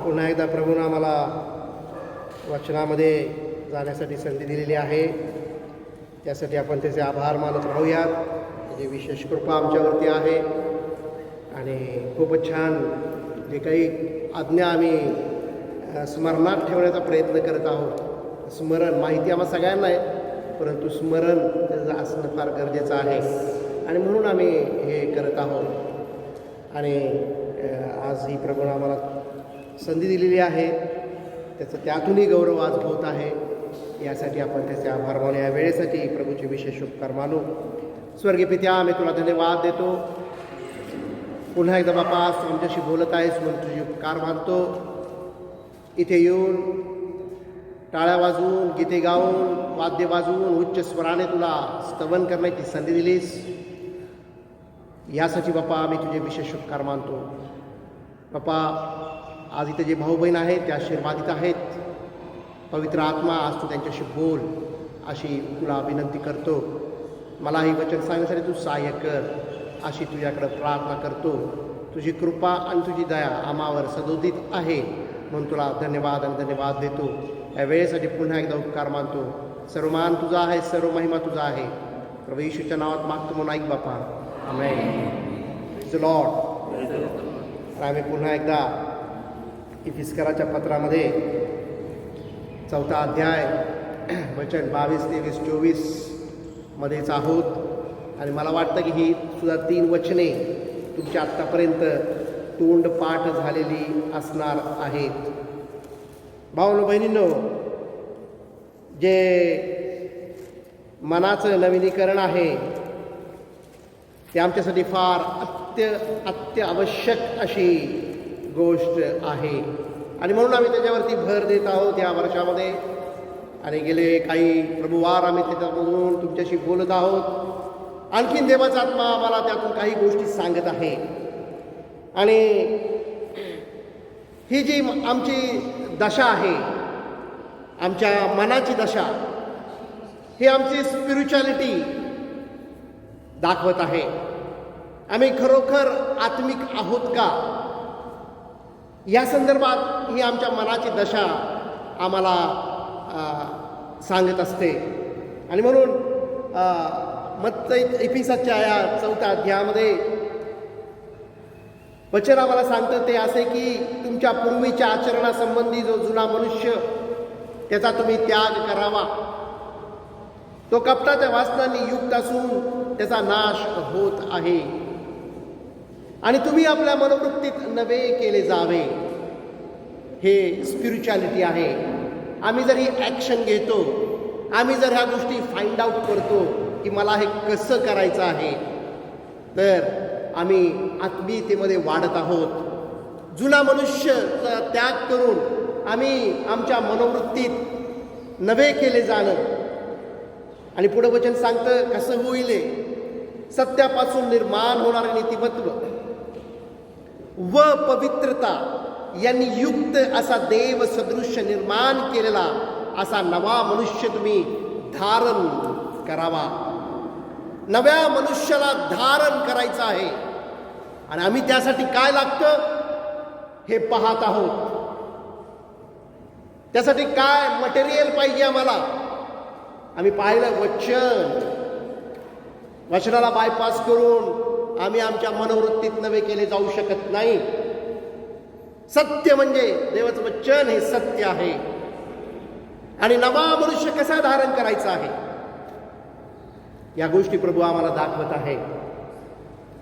पुन्हा एकदा प्रभूनं आम्हाला वचनामध्ये जाण्यासाठी संधी दिलेली आहे. त्यासाठी आपण त्याचे आभार मानत राहूयात. त्याची विशेष कृपा आमच्यावरती आहे आणि खूपच छान जे काही आज्ञा आम्ही स्मरणात ठेवण्याचा प्रयत्न करत आहोत. स्मरण माहिती आम्हाला सगळ्यांना आहे, परंतु स्मरण त्याचं असणं फार गरजेचं आहे आणि म्हणून आम्ही हे करत आहोत. आणि आज ही प्रभूनं आम्हाला संधी दिलेली आहे, त्याचं त्यातूनही गौरव आज होत आहे. यासाठी आपण त्याचे आभार मानू. या वेळेसाठी प्रभूचे विशेष उपकार मानू. स्वर्गीय पित्या, आम्ही तुला धन्यवाद देतो. पुन्हा एकदा बापा आज तू आमच्याशी बोलत आहेस म्हणून तुझे उपकार मानतो. इथे येऊन टाळ्या वाजवून, गीते गाऊन, वाद्य वाजवून उच्च स्वराने तुला स्तवन करण्याची संधी दिलीस, यासाठी बापा आम्ही तुझे विशेष उपकार मानतो. बापा आज इथे जे भाऊ बहीण आहेत ते आशीर्वादित आहेत. पवित्र आत्मा आज तू त्यांच्याशी बोल अशी तुला विनंती करतो. मला ही वचन सांगण्यासाठी तू सहाय्य कर अशी तुझ्याकडं प्रार्थना करतो. तुझी कृपा आणि तुझी दया आम्हावर सदोदित आहे म्हणून तुला धन्यवाद आणि धन्यवाद देतो. या वेळेसाठी पुन्हा एकदा उपकार मानतो. सर्व मान तुझा आहे, सर्व महिमा तुझा आहे. प्रभू येशूच्या नावात मागतो म्हणून ऐक बापा. आमेन. Praise the Lord. आम्ही पुन्हा एकदा इफिस्कराच्या पत्रामध्ये 4था अध्याय वचन 22, 23, 24 मध्येच आहोत. आणि मला वाटतं की ही सुद्धा 3 वचने तुमच्या आत्तापर्यंत तोंडपाठ झालेली असणार आहेत. भावांनो बहिणींनो, जे मनाचं नवीनीकरण आहे ते आमच्यासाठी फार अत्यावश्यक अशी गोष्ट आहे आणि म्हणून आम्ही त्याच्यावरती भर देत आहोत या वर्षामध्ये. आणि गेले काही प्रभुवार आम्ही त्याच्यामधून तुमच्याशी बोलत आहोत. आणखीन देवाचा आत्मा आम्हाला त्यातून काही गोष्टी सांगत आहे. आणि ही जी आमची दशा आहे, आमच्या मनाची दशा, ही आमची स्पिरिच्युअलिटी दाखवत आहे. आम्ही खरोखर आत्मिक आहोत का, या संदर्भात ही आमच्या मनाची दशा आम्हाला सांगत असते. आणि म्हणून मत्ती इफिसाच्या या 4थ्या अध्यायामध्ये वचन आम्हाला सांगतं ते असे की तुमच्या पूर्वीच्या आचरणासंबंधी जो जुना मनुष्य त्याचा तुम्ही त्याग करावा. तो कपटाच्या वासनांनी युक्त असून त्याचा नाश होत आहे आणि तुम्ही आपल्या मनोवृत्तीत नवे केले जावे. हे स्पिरिच्युअलिटी आहे. आम्ही जर ही ॲक्शन घेतो, आम्ही जर ह्या गोष्टी फाइंड आउट करतो की मला हे कसं करायचं आहे, तर आम्ही आत्मीयतेमध्ये वाढत आहोत. जुना मनुष्यचा त्याग करून आम्ही आमच्या मनोवृत्तीत नवे केले जाणं. आणि पुढं वचन सांगतं कसं होईल. सत्यापासून निर्माण होणारे नीतिमत्व व पवित्रता यांनी युक्त असा देव सदृश्य निर्माण केलेला असा नवा मनुष्य तुम्ही धारण करावा. नव्या मनुष्याला धारण करायचं आहे आणि आम्ही त्यासाठी काय लागतं हे पाहत आहोत. त्यासाठी काय मटेरियल पाहिजे आम्हाला, आम्ही पाहिलं वचन. वचनाला बायपास करून आम्ही आमच्या मनोवृत्तीत नवे केले जाऊ शकत नाही. सत्य म्हणजे देवाचं वचन हे सत्य आहे. आणि नवा मनुष्य कसा धारण करायचा आहे या गोष्टी प्रभू आम्हाला दाखवत आहे.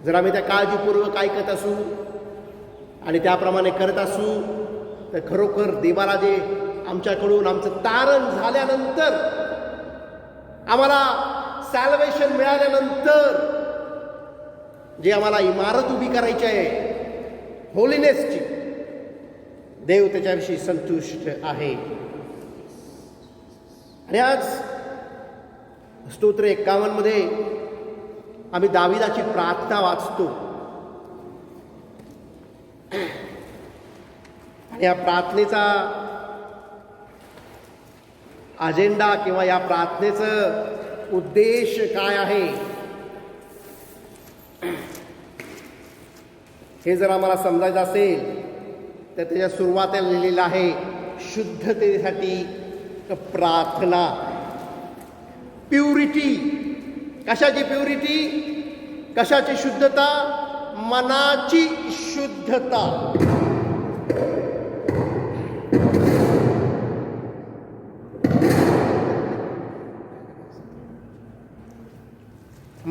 जर आम्ही त्या काळजीपूर्वक ऐकत असू आणि त्याप्रमाणे करत असू तर खरोखर देवाला जे आमच्याकडून आमचं तारण झाल्यानंतर, आम्हाला सॅल्वेशन मिळाल्यानंतर जे आम्हाला इमारत उभी करायची आहे होलीनेसची, देव त्याच्याविषयी संतुष्ट आहे. आणि आज स्तोत्र 51 मध्ये आम्ही दाविदाची प्रार्थना वाचतो. आणि या प्रार्थनेचा अजेंडा किंवा या प्रार्थनेचं उद्देश काय आहे हे जर आम्हाला समजायचं असेल तर त्याच्या सुरुवातीला लिहिलेलं आहे शुद्धतेसाठी प्रार्थना. प्युरिटी. कशाची प्युरिटी? कशाची शुद्धता? मनाची शुद्धता.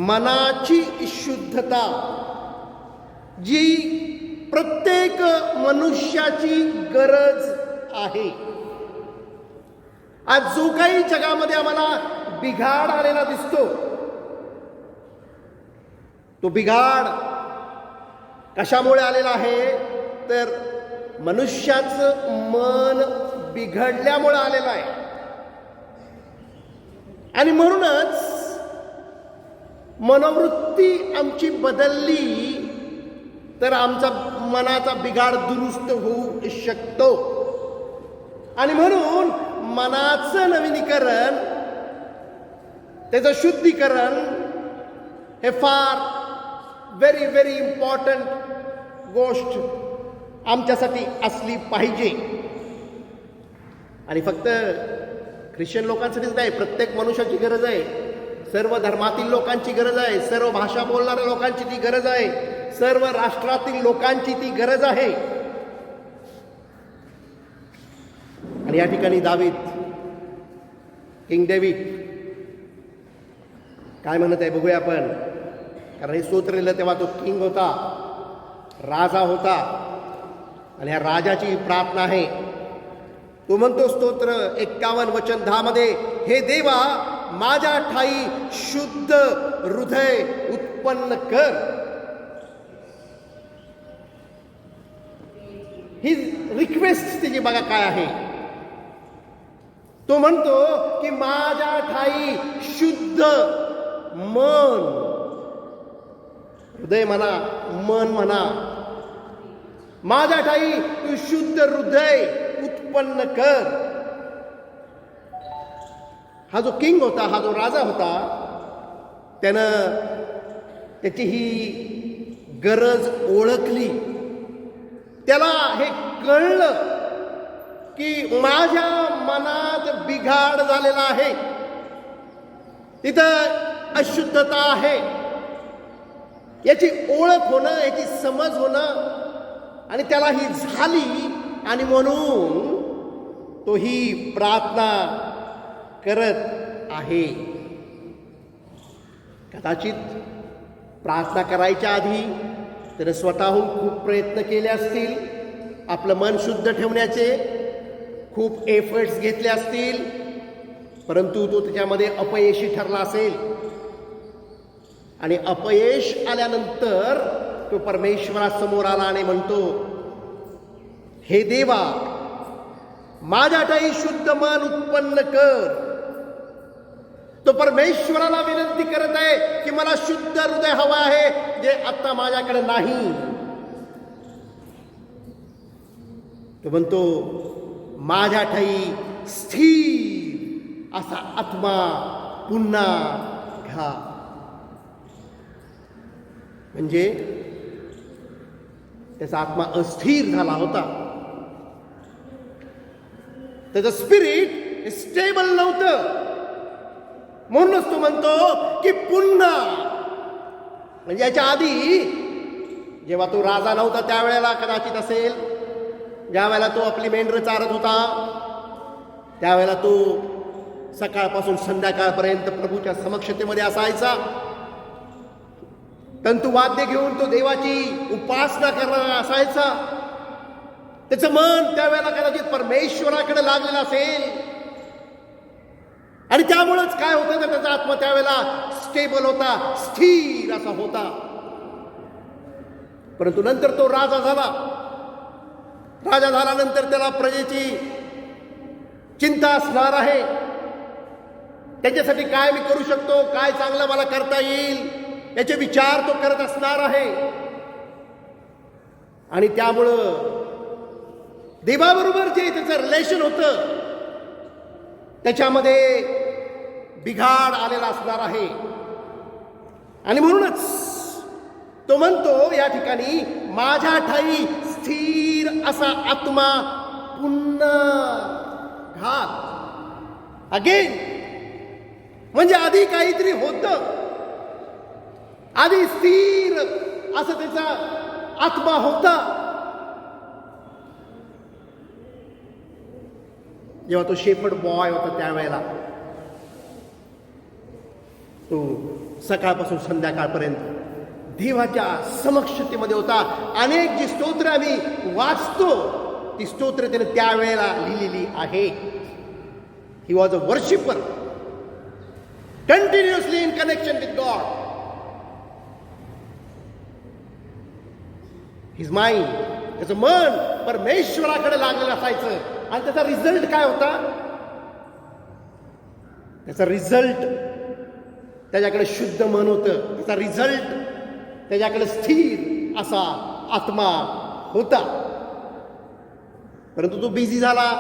मनाची शुद्धता जी प्रत्येक मनुष्याची गरज आहे. आज जो काही जगामध्ये आम्हाला बिघाड आलेला दिसतो, तो बिघाड कशामुळे आलेला आहे? तर मनुष्याचं मन बिघडल्यामुळे आलेलं आहे. आणि म्हणूनच मनोवृत्ती आमची बदलली तर आमचा मनाचा बिघाड दुरुस्त होऊ शकतो. आणि म्हणून मनाचं नवीनीकरण, त्याचं शुद्धीकरण हे फार व्हेरी व्हेरी इम्पॉर्टंट गोष्ट आमच्यासाठी असली पाहिजे. आणि फक्त ख्रिश्चन लोकांसाठीच नाही, प्रत्येक मनुष्याची गरज आहे. सर्व धर्मातील लोकांची गरज आहे. सर्व भाषा बोलणाऱ्या लोकांची ती गरज आहे. सर्व राष्ट्रातील लोकांची ती गरज आहे. आणि या ठिकाणी दावीद, किंग डेव्हिड काय म्हणत आहे बघूया आपण. कारण हे स्तोत्र लिहिलं तेव्हा तो किंग होता, राजा होता. आणि ह्या राजाची प्रार्थना आहे. तो म्हणतो स्तोत्र 51:10 मध्ये, हे देवा माझ्या ठाई शुद्ध हृदय उत्पन्न कर. ही रिक्वेस्ट त्याची बघा काय आहे. तो म्हणतो की माझ्या ठाई शुद्ध मन, हृदय म्हणा, मन म्हणा, माझ्या ठाई तू शुद्ध हृदय उत्पन्न कर. हा जो किंग होता, हा जो राजा होता, त्यानं त्याची ही गरज ओळखली. त्याला हे कळलं की माझ्या मनात बिघाड झालेला आहे, तिथं अशुद्धता आहे. याची ओळख होणं, याची समज होणं, आणि त्याला ही झाली. आणि म्हणून तो ही प्रार्थना करत आहे. कदाचित प्रार्थना करायच्या आधी तर स्वतःहून खूप प्रयत्न केले असतील, आपलं मन शुद्ध ठेवण्याचे खूप एफर्ट्स घेतले असतील, परंतु तो त्याच्यामध्ये अपयशी ठरला असेल. आणि अपयश आल्यानंतर तो परमेश्वरासमोर आला आणि म्हणतो, हे देवा माझ्या ठाई शुद्ध मन उत्पन्न कर. तो परमेश्वराला विनंती करत आहे की मला शुद्ध हृदय हवं आहे, जे आता माझ्याकडे नाही. तो म्हणतो माझ्या ठाई स्थिर असा आत्मा पुन्हा घ्या. म्हणजे त्याचा आत्मा अस्थिर झाला होता. त्याचं स्पिरिट स्टेबल नव्हतं. म्हणूनच तो म्हणतो की पुन्हा, म्हणजे याच्या आधी जेव्हा तो राजा नव्हता त्यावेळेला कदाचित असेल, ज्या वेळेला तो आपली मेंढरं चारत होता, त्यावेळेला तो सकाळपासून संध्याकाळपर्यंत प्रभूच्या समक्षतेमध्ये असायचा. तंतुवाद्य घेऊन तो देवाची उपासना करणारा असायचा. त्याचं मन त्यावेळेला कदाचित परमेश्वराकडे लागलेलं असेल. आणि त्यामुळेच काय होतं तर त्याचा आत्मा त्यावेळेला स्टेबल होता, स्थिर असा होता. परंतु नंतर तो राजा झाला. राजा झाल्यानंतर त्याला प्रजेची चिंता असणार आहे. त्याच्यासाठी काय मी करू शकतो, काय चांगलं मला करता येईल, याचे विचार तो करत असणार आहे. आणि त्यामुळं देवाबरोबर जे त्याचं रिलेशन होतं त्याच्यामध्ये बिघाड आलेला असणार आहे. आणि म्हणूनच तो म्हणतो या ठिकाणी माझ्या ठाई स्थिर असा आत्मा पुन्हा घात. अगेन म्हणजे आधी काहीतरी होतं, आधी स्थिर असं त्याचा आत्मा होता. जेव्हा तो शेपर्ड बॉय होता त्यावेळेला तो सकाळपासून संध्याकाळपर्यंत देवाच्या समक्षतेमध्ये होता. अनेक जी स्तोत्र आम्ही वाचतो ती स्तोत्र त्याने त्यावेळेला लिहिलेली आहे. He was a worshipper, continuously in connection with God. His mind, त्याचं मन परमेश्वराकडे लागलेलं असायचं. आणि त्याचा रिझल्ट काय होता? त्याचा रिझल्ट त्याच्याकडे शुद्ध मन होतं. त्याचा रिझल्ट त्याच्याकडे स्थिर असा आत्मा होता. परंतु तो बिझी झाला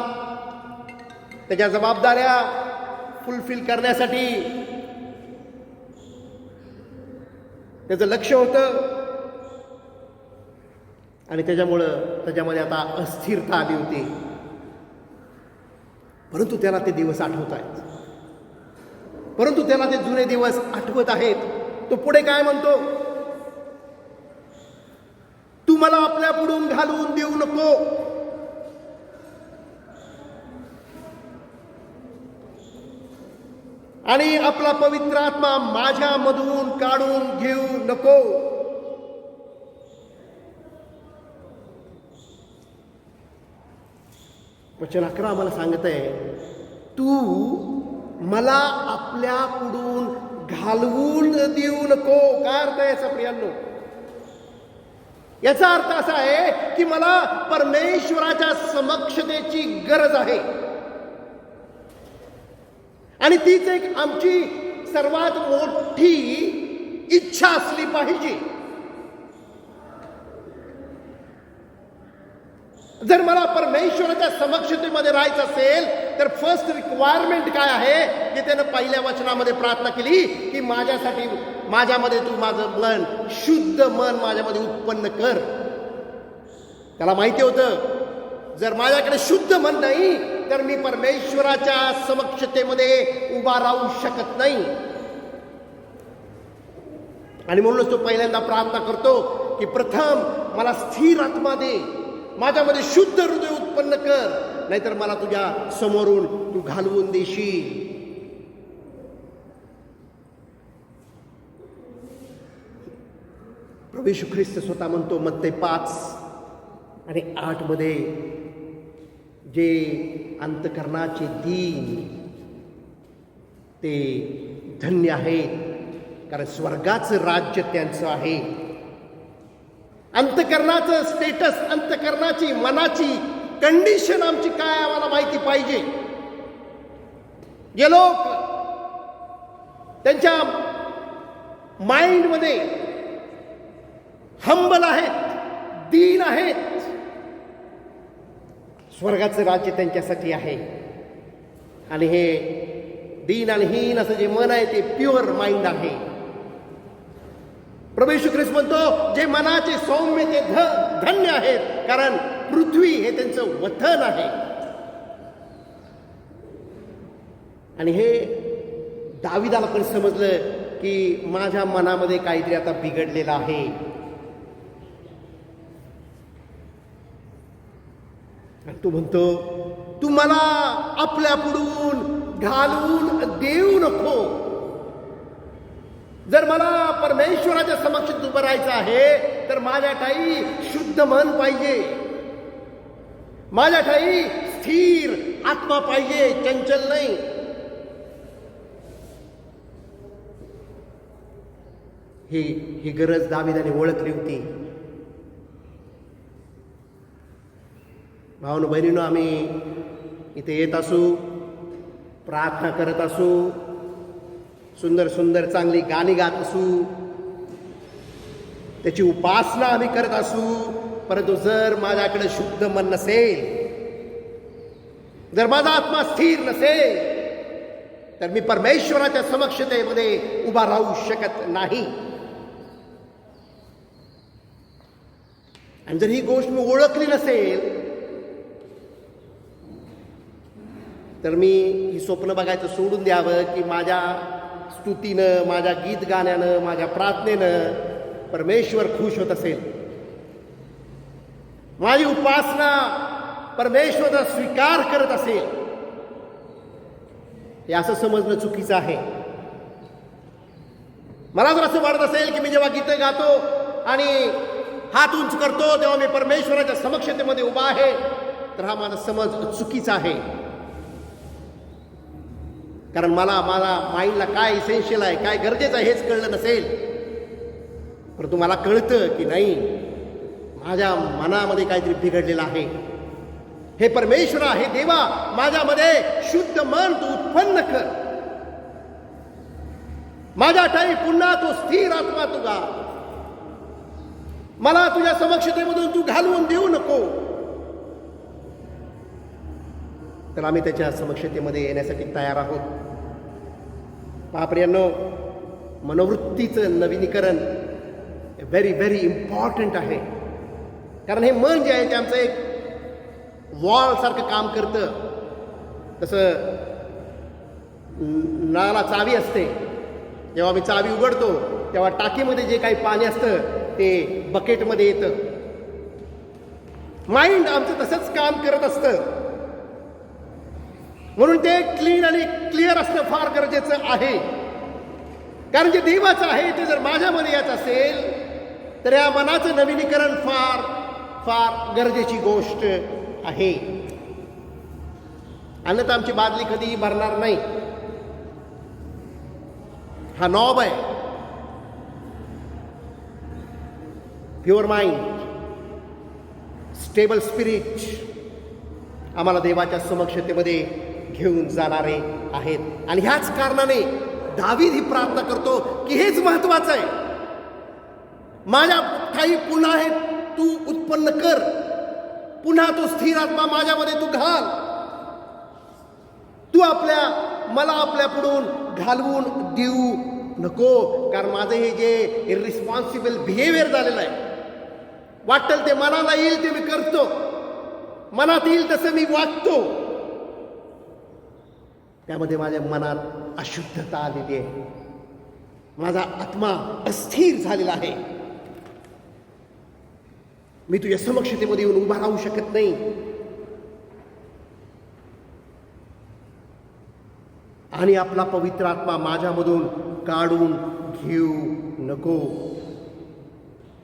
त्याच्या जबाबदाऱ्या फुलफिल करण्यासाठी. त्याचं लक्ष होतं आणि त्याच्यामध्ये आता अस्थिरता आली होती. परंतु त्याला ते दिवस आठवत आहेत, परंतु त्याला ते जुने दिवस आठवत आहेत. तो पुढे काय म्हणतो? तू मला आपल्या पुढून घालवून देऊ नको. आणि आपला पवित्र आत्मा माझ्यामधून काढून घेऊ नको. वचन 11 आम्हाला सांगत आहे, तू मला आपल्या पुढून घालवून देऊ नको. काय अर्थ आहे याचा प्रियांनो? याचा अर्थ असा आहे की मला परमेश्वराच्या समक्षतेची गरज आहे. आणि तीच एक आमची सर्वात मोठी इच्छा असली पाहिजे. जर मला परमेश्वराच्या समक्षतेमध्ये राहायचं असेल तर फर्स्ट रिक्वायरमेंट काय आहे, जे त्यानं पहिल्या वचनामध्ये प्रार्थना केली की माझ्यामध्ये तू माझं मन, शुद्ध मन माझ्यामध्ये उत्पन्न कर. त्याला माहिती होतं जर माझ्याकडे शुद्ध मन नाही तर मी परमेश्वराच्या समक्षतेमध्ये उभा राहू शकत नाही. आणि म्हणूनच तो पहिल्यांदा प्रार्थना करतो की प्रथम मला स्थिर आत्मा दे, माझ्यामध्ये शुद्ध हृदय उत्पन्न कर, नाहीतर मला तुझ्या समोरून तू घालवून देशील. प्रभू येशू ख्रिस्त स्वतः म्हणतो मत्ते 5:8 मध्ये, जे अंतकरणाचे दीन ते धन्य आहेत, कारण स्वर्गाचं राज्य त्यांचं आहे. अंतकरणाचं स्टेटस, अंतकरणाची मनाची कंडिशन आमची काय आम्हाला माहिती पाहिजे. जे लोक त्यांच्या माइंडमध्ये हंबल आहेत, दीन आहेत, स्वर्गाचं राज्य त्यांच्यासाठी आहे. आणि हे दीन आणि हीन असं जे मन आहे ते प्युअर माइंड आहे. प्रभू येशू ख्रिस्त म्हणतो जे मनाचे सौम्य ते धन्य आहेत, कारण पृथ्वी हे त्यांचं वतन आहे. आणि हे दाविदाला पण समजलं की माझ्या मनामध्ये काहीतरी आता बिघडलेलं आहे. आणि तो म्हणतो तू मला आपल्या पुढून घालवून देऊ नको. जर मला परमेश्वराच्या समक्षात उभं राहायचं आहे तर माझ्या ठाई शुद्ध मन पाहिजे, माझ्या ठाई स्थिर आत्मा पाहिजे, चंचल नाही. ही गरज दाविदाने ओळखली होती. भावांनो बहिणींनो, आम्ही इथे येत असू, प्रार्थना करत असू, सुंदर सुंदर चांगली गाणी गात असू, त्याची उपासना आम्ही करत असू, परंतु जर माझ्याकडे शुद्ध मन नसेल, जर माझा आत्मा स्थिर नसेल, तर मी परमेश्वराच्या समक्षतेमध्ये उभा राहू शकत नाही. आणि जर ही गोष्ट मी ओळखली नसेल तर मी ही स्वप्न बघायचं सोडून द्यावं की माझ्या स्तुतीनं, माझ्या गीत गाण्यानं, माझ्या प्रार्थनेनं परमेश्वर खुश होत असेल, माझी उपासना परमेश्वराचा स्वीकार करत असेल, हे असं समजणं चुकीचं आहे. मला जर असं वाटत असेल की मी जेव्हा गीतं गातो आणि हात उंच करतो तेव्हा मी परमेश्वराच्या समक्षतेमध्ये उभा आहे, तर हा माझा समज चुकीचा आहे. कारण मला माझ्या माइंडला काय इसेन्शियल आहे, काय गरजेचं आहे हेच कळलं नसेल, परंतु मला कळतं की नाही, माझ्या मनामध्ये काहीतरी बिघडलेलं आहे. हे परमेश्वरा, हे देवा, माझ्यामध्ये शुद्ध मन तू उत्पन्न कर, माझ्या ठाई पुन्हा तो स्थिर आत्मा तुझा मला तुझ्या समक्षतेमधून तू घालवून देऊ नको. तर आम्ही त्याच्या समक्षतेमध्ये येण्यासाठी तयार आहोत. महाप्रियांनो, मनोवृत्तीचं नवीनीकरण व्हेरी व्हेरी इम्पॉर्टंट आहे. कारण हे मन जे आहे ते आमचं एक वॉल सारखं काम करतं. तसं नळाला चावी असते, जेव्हा मी चावी उघडतो तेव्हा टाकीमध्ये जे काही पाणी असतं ते बकेटमध्ये येतं. माइंड आमचं तसंच काम करत असतं. म्हणून ते क्लीन आणि क्लिअर असणं फार गरजेचं आहे. कारण जे देवाचं आहे ते जर माझ्यामध्ये येत असेल तर या मनाचं नवीनीकरण फार फार गरजेची गोष्ट आहे. अन्यथा आमची बादली कधीही भरणार नाही. हा नॉब आहे. प्युअर माइंड, स्टेबल स्पिरिट आम्हाला देवाच्या समक्षतेमध्ये घेऊन जाणारे आहेत. आणि ह्याच कारणाने दावीद ही प्रार्थना करतो की हेच महत्वाचं आहे. माझ्या ठाई पुन्हा हे तू उत्पन्न कर, पुन्हा तो स्थिर आत्मा माझ्यामध्ये तू घाल. तू मला आपल्या पुढून घालवून देऊ नको. कारण माझं हे जे इररिस्पॉन्सिबल बिहेवियर झालेलं आहे, वाटेल ते मनाला येईल ते मी करतो, मनात येईल तसं मी वागतो, त्यामध्ये माझ्या मनात अशुद्धता आलेली आहे. माझा आत्मा अस्थिर झालेला आहे. मी तुझ्या समक्षतेमध्ये येऊन उभा राहू शकत नाही. आणि आपला पवित्र आत्मा माझ्यामधून काढून घेऊ नको.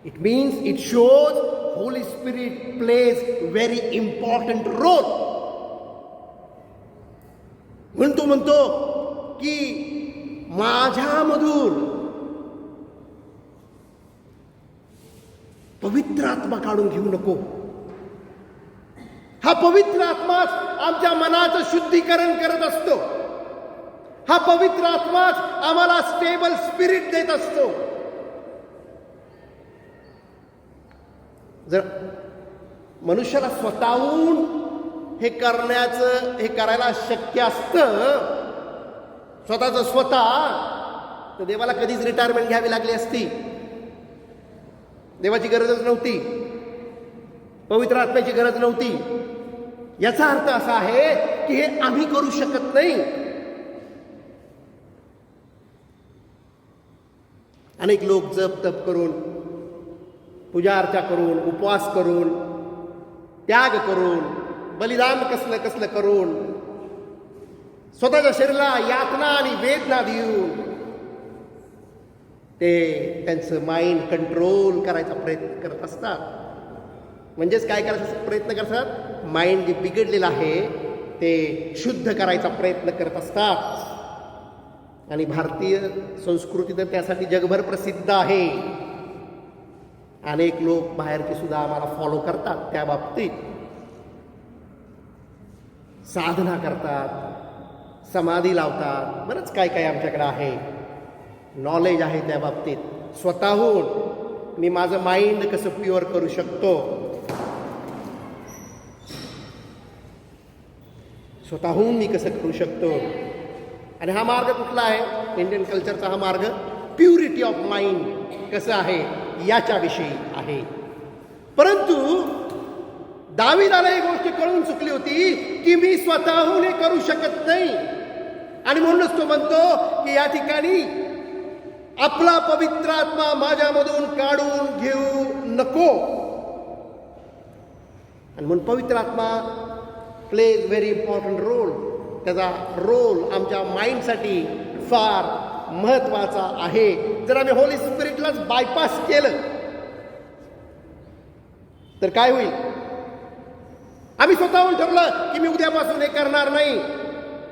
It means, it shows holy spirit plays very important role. म्हणतो की माझ्यामधून पवित्र आत्मा काढून घेऊ नको. हा पवित्र आत्माच आमच्या मनाचं शुद्धीकरण करत असतो. हा पवित्र आत्माच आम्हाला स्टेबल स्पिरिट देत असतो. जर मनुष्याला स्वतःहून हे करायला शक्य असतं, स्वतःचं स्वतः, तर देवाला कधीच रिटायरमेंट घ्यावी लागली असती. देवाची गरजच नव्हती, पवित्र आत्म्याची गरज नव्हती. याचा अर्थ असा आहे की हे आम्ही करू शकत नाही. अनेक लोक जप तप करून, पूजा अर्चा करून, उपवास करून, त्याग करून, बलिदान कसलं कसलं करून, स्वतःच्या शरीराला यातना आणि वेदना देऊन ते त्यांचं माइंड कंट्रोल करायचा प्रयत्न करत असतात. म्हणजेच काय करायचा प्रयत्न करतात? माइंड जे बिघडलेलं आहे ते शुद्ध करायचा प्रयत्न करत असतात. आणि भारतीय संस्कृती तर त्यासाठी जगभर प्रसिद्ध आहे. अनेक लोक बाहेरचे सुद्धा आम्हाला फॉलो करतात त्या बाबतीत. साधना करतात, समाधी लावतात, बरंच काय काय आमच्याकडे आहे, नॉलेज आहे त्या बाबतीत. स्वतःहून मी माझं माइंड कसं प्युअर करू शकतो, स्वतःहून मी कसं करू शकतो. आणि हा मार्ग कुठला आहे? इंडियन कल्चरचा हा मार्ग प्युरिटी ऑफ माइंड कसं आहे याच्याविषयी आहे. परंतु दाविदाला एक गोष्ट कळून चुकली होती की मी स्वतःहून हे करू शकत नाही, आणि म्हणूनच तो म्हणतो की या ठिकाणी आपला पवित्र आत्मा माझ्यामधून काढून घेऊ नको. आणि म्हणून पवित्र आत्मा प्लेज व्हेरी इम्पॉर्टंट रोल. त्याचा रोल आमच्या माइंडसाठी फार महत्वाचा आहे. जर आम्ही होली स्पिरिटलाच बायपास केलं तर काय होईल? आम्ही स्वतःहून ठरवलं की मी उद्यापासून हे करणार नाही,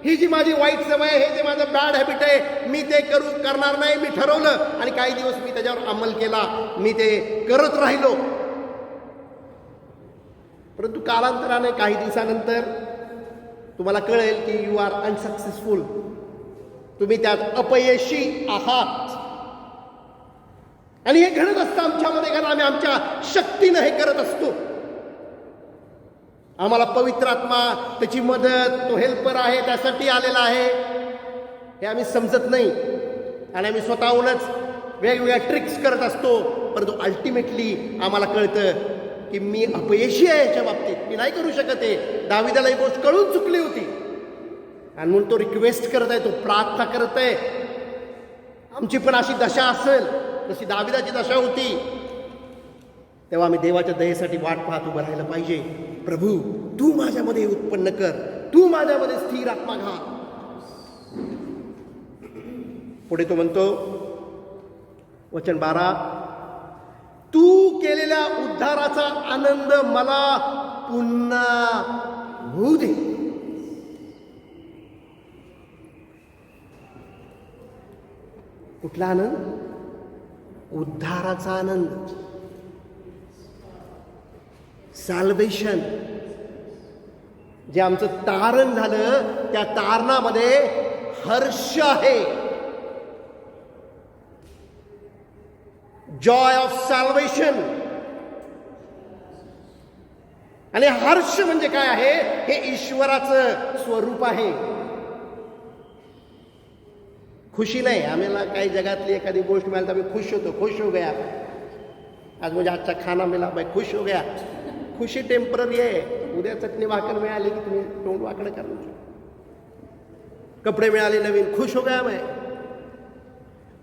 ही जी माझी वाईट सवय आहे, हे जे माझं बॅड हॅबिट आहे, मी ते करणार नाही. मी ठरवलं आणि काही दिवस मी त्याच्यावर अंमल केला, मी ते करत राहिलो. परंतु कालांतराने काही दिवसानंतर तुम्हाला कळेल की यू आर अनसक्सेसफुल, तुम्ही त्यात अपयशी आहात. आणि हे घडत असतं आमच्यामध्ये, कारण आम्ही आमच्या शक्तीनं हे करत असतो. आम्हाला पवित्र आत्मा, त्याची मदत, तो हेल्पर आहे, त्यासाठी आलेला आहे, हे आम्ही समजत नाही. आणि आम्ही स्वतःहूनच वेगवेगळ्या ट्रिक्स करत असतो. परंतु अल्टिमेटली आम्हाला कळतं की मी अपयशी आहे याच्या बाबतीत, मी नाही करू शकत आहे. दाविदाला ही गोष्ट कळून चुकली होती, आणि म्हणून तो रिक्वेस्ट करत आहे, तो प्रार्थना करत आहे. आमची पण अशी दशा असेल जशी दाविदाची दशा होती, तेव्हा आम्ही देवाच्या दयेसाठी वाट पाहत उभं राहिलं पाहिजे. प्रभू, तू माझ्यामध्ये उत्पन्न कर, तू माझ्यामध्ये स्थिर आत्मा घाल. पुढे तो म्हणतो, वचन 12, तू केलेल्या उद्धाराचा आनंद मला पुन्हा होऊ दे. कुठला आनंद? उद्धाराचा आनंद, सॅल्वेशन. जे आमचं तारण झालं त्या तारणामध्ये हर्ष आहे. Joy of salvation. आणि हर्ष म्हणजे काय आहे? हे ईश्वराचं स्वरूप आहे. खुशी नाही. आम्हाला काही जगातली एखादी गोष्ट मिळाली तर आम्ही खुश होतो, खुश हो गया, आज मुझे अच्छा खाना मिला, मैं खुश हो गया. खुशी टेम्पररी आहे. उद्या चटणी भाकर मिळाली की तुम्ही तोंड वाकडं करणार. कपडे मिळाले नवीन, खुश हो गया मैं.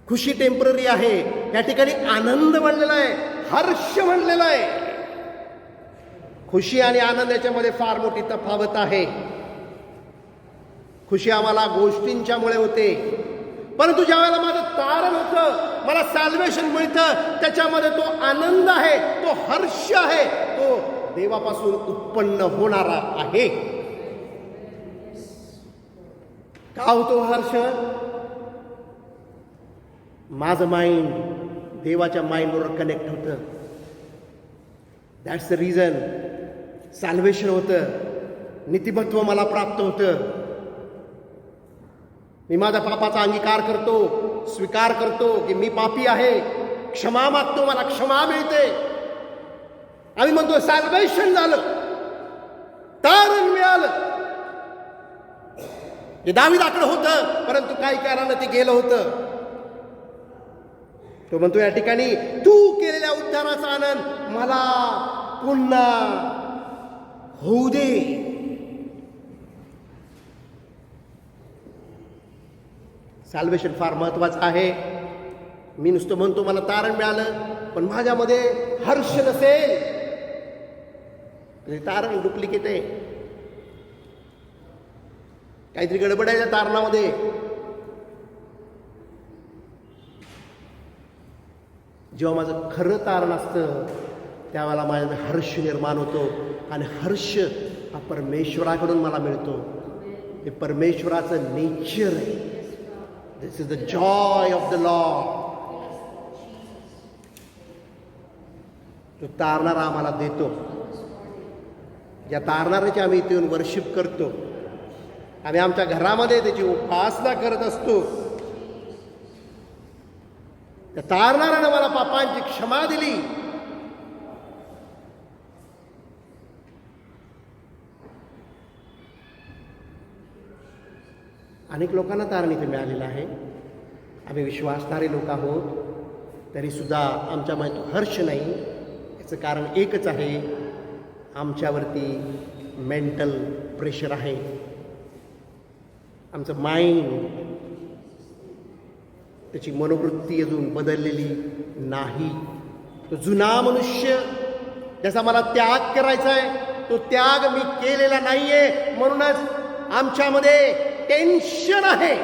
खुशी टेम्पररी आहे. या ठिकाणी आनंद म्हणलेला आहे, हर्ष म्हणलेला आहे. खुशी आणि आनंद याच्यामध्ये फार मोठी तफावत आहे. खुशी आम्हाला गोष्टींच्यामुळे होते, परंतु ज्या वेळेला माझं तारण होतं, मला सॅल्वेशन मिळतं, त्याच्यामध्ये तो आनंद आहे, तो हर्ष आहे, तो देवापासून उत्पन्न होणारा आहे. का होतो हर्ष? माझं माइंड देवाच्या माइंडवर कनेक्ट होतं. दॅट्स द रिझन सॅल्वेशन होतं, नीतिमत्व मला प्राप्त होतं. मी माझ्या पापाचा अंगीकार करतो, स्वीकार करतो की मी पापी आहे, क्षमा मागतो, मला क्षमा मिळते. आम्ही म्हणतो सॅल्वेशन झालं, तारण मिळालं. हे दाविदाकडे होतं, परंतु काही कारणानं ते गेलं होतं. तो म्हणतो या ठिकाणी, तू केलेल्या उद्धाराचा आनंद मला पुन्हा होऊ दे. सॅल्वेशन फार महत्वाचं आहे. मी नुसतं म्हणतो मला तारण मिळालं, पण माझ्यामध्ये हर्ष नसेल, ते तारण डुप्लिकेट आहे. काहीतरी गडबड आहे त्या तारणामध्ये. जेव्हा माझं खरं तारण असतं त्यावेळेला माझ्यामध्ये हर्ष निर्माण होतो, आणि हर्ष हा परमेश्वराकडून मला मिळतो. हे परमेश्वराचं नेचर आहे. This is the joy of the Lord. तो तारणारा आम्हाला देतो. ज्या तारणाऱ्याची आम्ही इथे येऊन वर्शिप करतो, आम्ही आमच्या घरामध्ये त्याची उपासना करत असतो. त्या तारणाऱ्यानं मला पापांची क्षमा दिली. अनेक लोकांना तारण इथे मिळालेलं आहे. आम्ही विश्वासणारे लोक आहोत, तरीसुद्धा आमच्यामध्ये तो हर्ष नाही. याचं कारण एकच आहे, आमच्यावरती मेंटल प्रेशर आहे. आमचं माइंड, त्याची मनोवृत्ती अजून बदललेली नाही. तो जुना मनुष्य ज्याचा मला त्याग करायचा आहे, तो त्याग मी केलेला नाहीये. म्हणूनच आमच्यामध्ये टेन्शन आहे.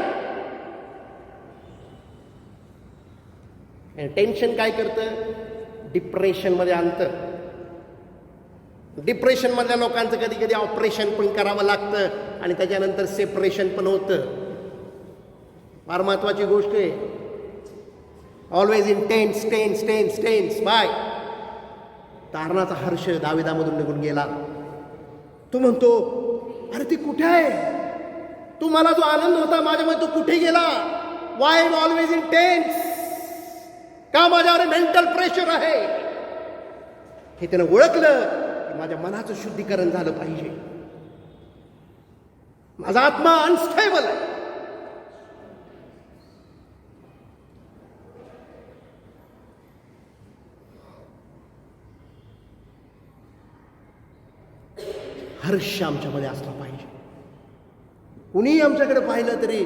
टेन्शन काय करतं? डिप्रेशनमध्ये आणतं. डिप्रेशनमधल्या लोकांचं कधी कधी ऑपरेशन पण करावं लागतं आणि त्याच्यानंतर सेपरेशन पण होतं. फार महत्वाची गोष्ट आहे. Always in tense tense tense tense. बाय. तारणाचा हर्ष दाविदामधून निघून गेला. तो म्हणतो, अरे ती कुठे आहे? तू मला जो आनंद होता माझ्यामध्ये, तो कुठे गेला? Why always in tense? का माझ्यावर मेंटल प्रेशर आहे? हे त्यानं ओळखलं की माझ्या मनाचं शुद्धीकरण झालं पाहिजे. माझा आत्मा अनस्टेबल आहे. हर्ष आमच्यामध्ये असला पाहिजे. कुणीही आमच्याकडे पाहिलं तरी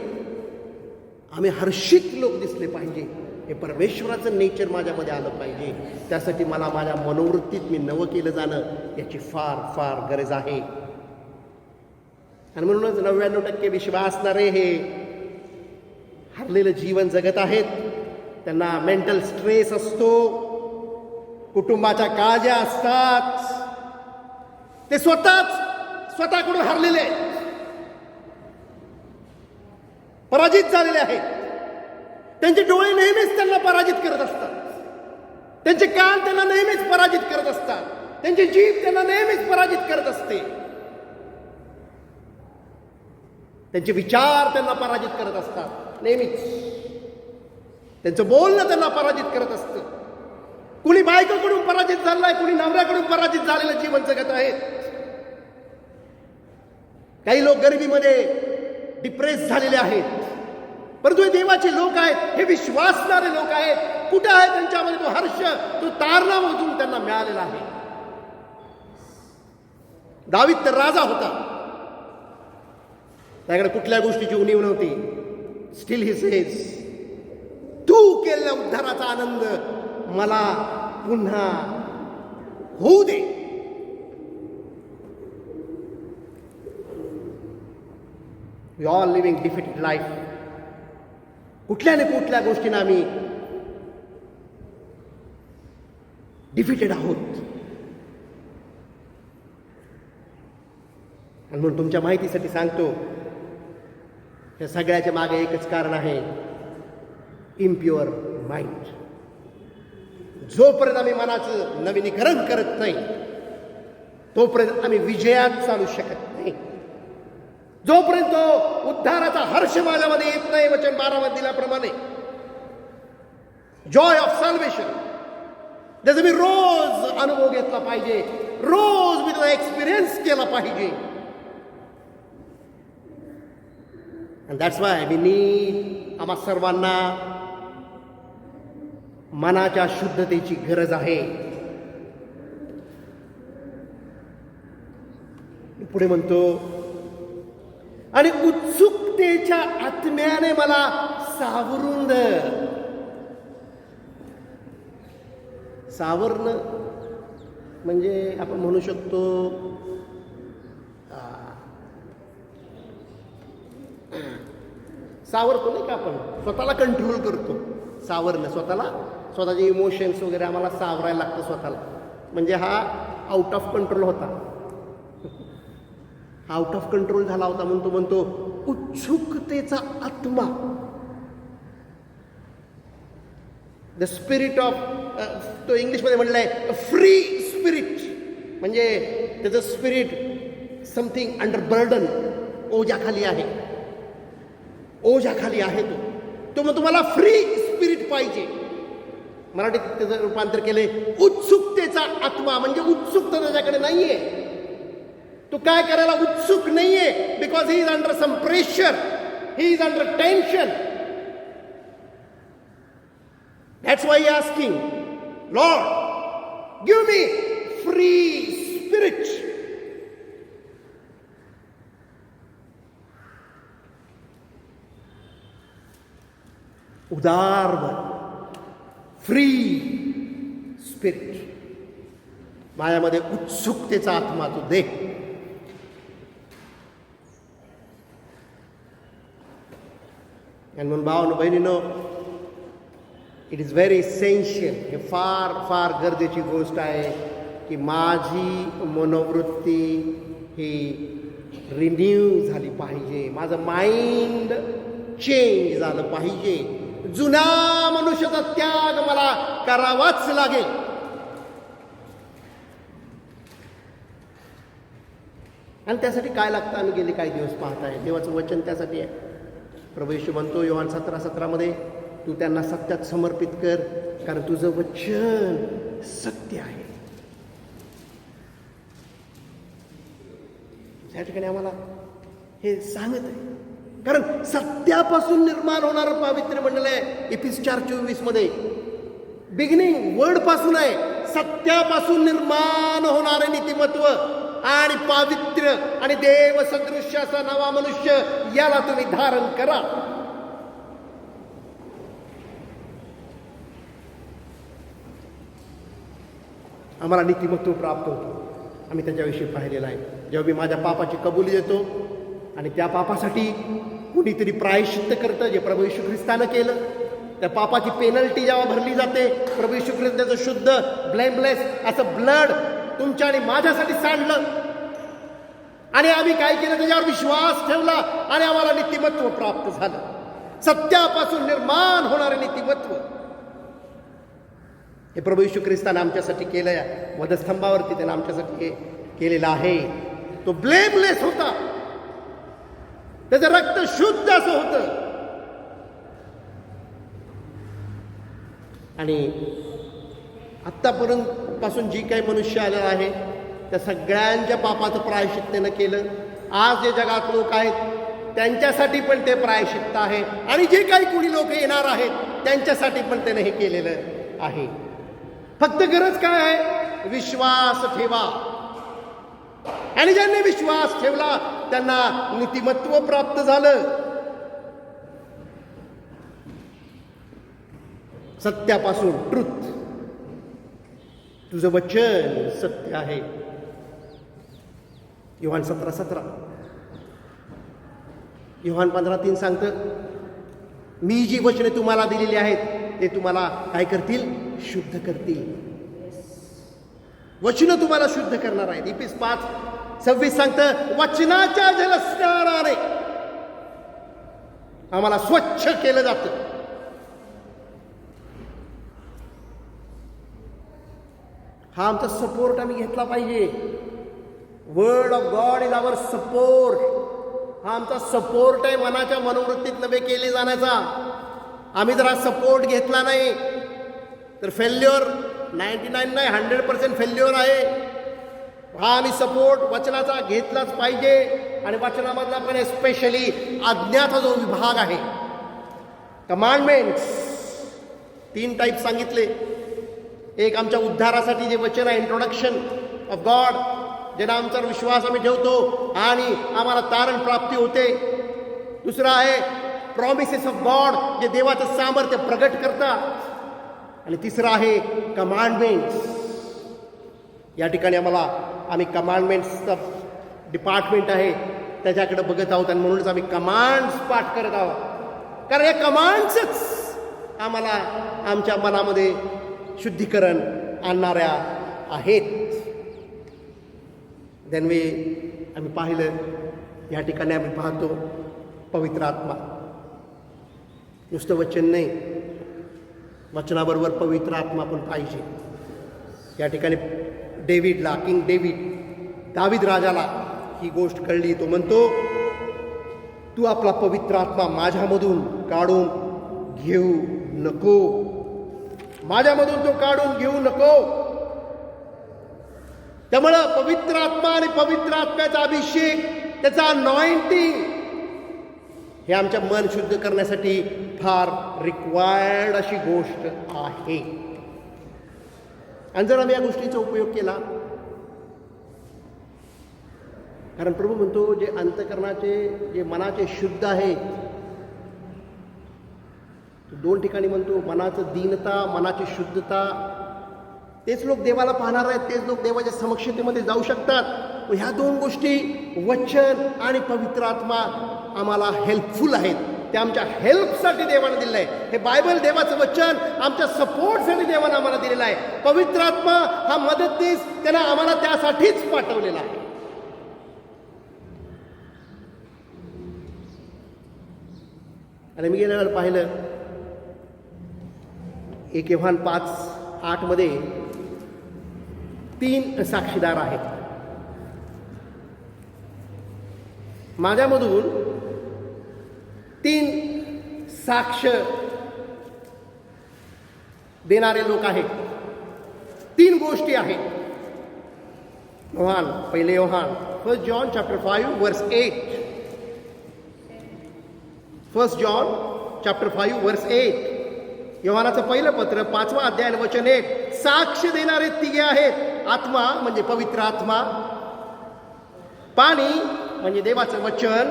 आम्ही हर्षित लोक दिसले पाहिजे. हे परमेश्वराचं नेचर माझ्यामध्ये आलं पाहिजे. त्यासाठी मला माझ्या मनोवृत्तीत मी नवं केलं जाणं याची फार फार गरज आहे. आणि म्हणूनच 99% विश्वासणारे हे हरलेलं जीवन जगत आहेत. त्यांना मेंटल स्ट्रेस असतो, कुटुंबाच्या काळज्या असतात. ते स्वतःकडून हरलेले आहेत, पराजित झालेले आहेत. त्यांचे डोळे नेहमीच त्यांना पराजित करत असतात. त्यांचे कान त्यांना नेहमीच पराजित करत असतात. त्यांची जीभ त्यांना नेहमीच पराजित करत असते. त्यांचे विचार त्यांना पराजित करत असतात नेहमीच. त्यांचं बोलणं त्यांना पराजित करत असतं. कुणी बायकोकडून पराजित झालाय, कुणी नवऱ्याकडून पराजित झालेलं जीवन जगत आहेत. काही लोक गरिबीमध्ये डिप्रेस झालेले आहेत. परंतु हे देवाचे लोक आहेत, हे विश्वासणारे लोक आहेत. कुठे आहे त्यांच्यामध्ये तो हर्ष? तो तारणामधून त्यांना मिळालेला आहे. दावीद तर राजा होता, त्याकडे कुठल्या गोष्टीची उणीव नव्हती. स्टील ही सेज, तू केलेल्या उद्धाराचा आनंद मला पुन्हा होऊ दे. We all living defeated life. कुठल्या ना कुठल्या गोष्टीनं आम्ही डिफिटेड आहोत. आणि म्हणून तुमच्या माहितीसाठी सांगतो, या सगळ्याच्या मागे एकच कारण आहे, इम्प्युअर माइंड. जोपर्यंत आम्ही मनाचं नवीनीकरण करत नाही, तोपर्यंत आम्ही विजयात चालू शकत नाही. जोपर्यंत उद्धाराचा हर्ष माझ्यामध्ये येत नाही, वचन 12 मध्ये दिल्याप्रमाणे, जॉय ऑफ सल्वेशन, त्याचा मी रोज अनुभव घेतला पाहिजे, रोज मी त्याचा एक्सपिरियन्स केला पाहिजे. And that's why we need, आम्हा सर्वांना मनाच्या शुद्धतेची गरज आहे. पुढे म्हणतो, आणि उत्सुकतेच्या आत्म्याने मला सावरून सावरणं म्हणजे आपण म्हणू शकतो सावरतो नाही का, आपण स्वतःला कंट्रोल करतो. सावरणं, स्वतःचे इमोशन्स वगैरे आम्हाला सावरायला लागतं स्वतःला. म्हणजे हा आउट ऑफ कंट्रोल होता, आउट ऑफ कंट्रोल झाला होता. म्हणून तो म्हणतो उत्सुकतेचा आत्मा, द स्पिरिट ऑफ, तो इंग्लिशमध्ये म्हटलंय फ्री स्पिरिट, म्हणजे त्याचं स्पिरिट समथिंग अंडर बर्डन, ओझ्याखाली आहे, ओझ्याखाली आहे. तो मग तुम्हाला फ्री स्पिरिट पाहिजे. मराठीत त्याचं रूपांतर केले उत्सुकतेचा आत्मा, म्हणजे उत्सुकता त्याच्याकडे नाहीये. तो काय करायला उत्सुक नाहीये, because he is under some pressure, he is under tension. That's why he asking, Lord give me free spirit. उदार मन, फ्री स्पिरिट. माझ्यामध्ये उत्सुकतेचा आत्मा तू दे. आणि म्हणून भावांनो बहिणीनो, इट इज व्हेरी इसेन्शियल, हे फार फार गरजेची गोष्ट आहे की माझी मनोवृत्ती ही रिन्यू झाली पाहिजे, माझं माइंड चेंज झालं पाहिजे. जुन्या मनुष्याचा त्याग मला करावाच लागेल. आणि त्यासाठी काय लागतं आम्ही गेले काही दिवस पाहत आहे. देवाचं वचन त्यासाठी आहे. प्रभू येशू म्हणतो योहान 17:17 तू त्यांना सत्यात समर्पित कर, कारण तुझं वचन सत्य आहे. त्या ठिकाणी आम्हाला हे सांगत आहे, कारण सत्यापासून निर्माण होणारं पावित्र्य मंडळ आहे. इफिस 4:24 बिगिनिंग वर्ड पासून आहे. सत्यापासून निर्माण होणारे नीतिमत्व आणि पावित्र्य आणि देव सदृश्य असा नवा मनुष्य, याला तुम्ही धारण करा. आम्हाला नीतिमत्व प्राप्त होतं. आम्ही त्याच्याविषयी पाहिलेलं आहे. जेव्हा मी माझ्या पापाची कबुली देतो आणि त्या पापासाठी कुणीतरी प्रायश्चित्त करतं, जे प्रभू येशू ख्रिस्तानं केलं, त्या पापाची पेनल्टी जेव्हा भरली जाते, प्रभू येशू ख्रिस्ताचं शुद्ध ब्लेमलेस असं ब्लड तुमच्या आणि माझ्यासाठी सांडलं, आणि आम्ही काय केलं, त्याच्यावर विश्वास ठेवला आणि आम्हाला नीतिमत्व प्राप्त झालं. सत्यापासून निर्माण होणारे नीतिमत्व हे प्रभू येशू ख्रिस्ताने आमच्यासाठी केलंय. वधस्तंभावरती त्यानं आमच्यासाठी केलेलं आहे. तो ब्लेमलेस होता, त्याचं रक्त शुद्ध असं होतं. आणि आत्तापर्यंत पासून जी काही मनुष्य आलेला आहे त्या सगळ्यांच्या पापाचं प्रायश्चित्त त्यानं केलं. आज जे जगात लोक आहेत त्यांच्यासाठी पण ते प्रायश्चित्त आहे, आणि जे काही कुणी लोक येणार आहेत त्यांच्यासाठी पण त्यानं हे केलेलं आहे. फक्त गरज काय आहे? विश्वास ठेवा. आणि ज्यांनी विश्वास ठेवला त्यांना नीतिमत्व प्राप्त झालं. सत्यापासून, ट्रुथ, तुझं वचन सत्य आहे. योहान 17:17, योहान 15:3 सांगतं, मी जी वचने तुम्हाला दिलेली आहेत ते तुम्हाला काय करतील? शुद्ध करतील. वचनं तुम्हाला शुद्ध करणार आहेत. इफिस 5:26 सांगतं, वचनाच्या जलस्नानाने आम्हाला स्वच्छ केलं जातं. हा आमचा सपोर्ट आम्ही घेतला पाहिजे. Word of God is our support. हा आमचा सपोर्ट आहे, मनाच्या मनोवृत्तीत नवे केले जाण्याचा. आम्ही जर हा सपोर्ट घेतला नाही तर फेल्युअर 99 नाही 100% फेल्युअर आहे. हा आम्ही सपोर्ट वचनाचा घेतलाच पाहिजे. आणि वचनामधला पण एस्पेशली आज्ञाचा जो विभाग आहे, कमांडमेंट्स, 3 टाईप सांगितले. एक आमच्या उद्धारासाठी जे वचन आहे, इंट्रोडक्शन ऑफ गॉड, ज्यांना आमचा विश्वास आम्ही ठेवतो आणि आम्हाला तारण प्राप्ती होते. दुसरा आहे प्रॉमिसेस ऑफ गॉड, जे देवाचं सामर्थ्य प्रगट करतात. आणि तिसरं आहे कमांडमेंट्स. या ठिकाणी आम्ही कमांडमेंट्सचा डिपार्टमेंट आहे त्याच्याकडे बघत आहोत, आणि म्हणूनच आम्ही कमांड्स पाठ करत आहोत. कारण या कमांड्सच आम्हाला आमच्या मनामध्ये शुद्धीकरण आणणाऱ्या आहेत. आम्ही पाहिलं, या ठिकाणी आम्ही पाहतो पवित्र आत्मा. नुसतं वचन नाही, वचनाबरोबर पवित्र आत्मा पण पाहिजे. या ठिकाणी डेव्हिडला, किंग डेव्हिड, दावीद राजाला ही गोष्ट कळली. तो म्हणतो, तू आपला पवित्र आत्मा माझ्यामधून काढून घेऊ नको. माझ्यामधून तो काढून घेऊ नको. त्यामुळं पवित्र आत्मा आणि पवित्र आत्म्याचा अभिषेक, त्याचा अनॉइंटिंग, हे आमच्या मन शुद्ध करण्यासाठी फार रिक्वायर्ड अशी गोष्ट आहे. आणि जर आम्ही या गोष्टीचा उपयोग केला, कारण प्रभू म्हणतो जे अंतःकरणाचे, जे मनाचे शुद्ध आहेत, 2 ठिकाणी म्हणतो, मनाचं दीनता, मनाची शुद्धता, तेच लोक देवाला पाहणार आहेत, तेच लोक देवाच्या समक्षतेमध्ये जाऊ शकतात. ह्या 2 गोष्टी, वचन आणि पवित्र आत्मा, आम्हाला हेल्पफुल आहेत. ते आमच्या हेल्पसाठी देवानं दिलेलं आहे. हे बायबल देवाचं वचन आमच्या सपोर्टसाठी देवानं आम्हाला दिलेलं आहे. पवित्र आत्मा हा मदतनीस, त्यानं आम्हाला त्यासाठीच पाठवलेला आहे. आणि मी गेल्या वेळेला पाहिलं, 1 योहान 5:8 मध्ये 3 साक्षीदार आहेत. माझ्यामधून 3 साक्ष देणारे लोक आहेत. 3 गोष्टी आहेत. पहिले योहान 1 जॉन चॅप्टर 5 वर्स 8. 1 जॉन चॅप्टर 5 वर्स 8. योहानाचं पहिलं पत्र 5वा अध्याय वचन 1. साक्ष देणारे 3 आहेत. आत्मा म्हणजे पवित्र आत्मा, पाणी म्हणजे देवाचं वचन,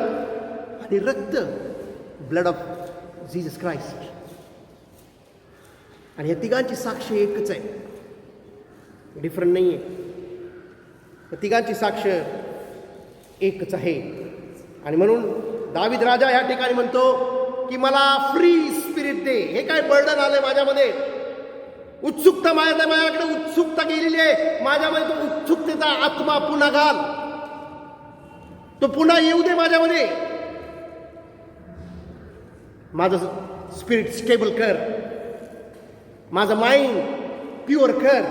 आणि रक्त, ब्लड ऑफ जीसस क्राइस्ट. आणि या 3घांची साक्ष एकच आहे, डिफरंट नाही आहे. 3घांची साक्ष एकच आहे. आणि म्हणून दावीद राजा या ठिकाणी म्हणतो की मला फ्री स्पिरिट दे. हे काय बर्डन आलंय माझ्यामध्ये, उत्सुकता माझ्याकडे उत्सुकता गेलेली आहे. माझ्यामध्ये तो उत्सुकतेचा आत्मा पुन्हा घाल, तो पुन्हा येऊ दे माझ्यामध्ये. माझं स्पिरिट स्टेबल कर, माझं माइंड प्युअर कर.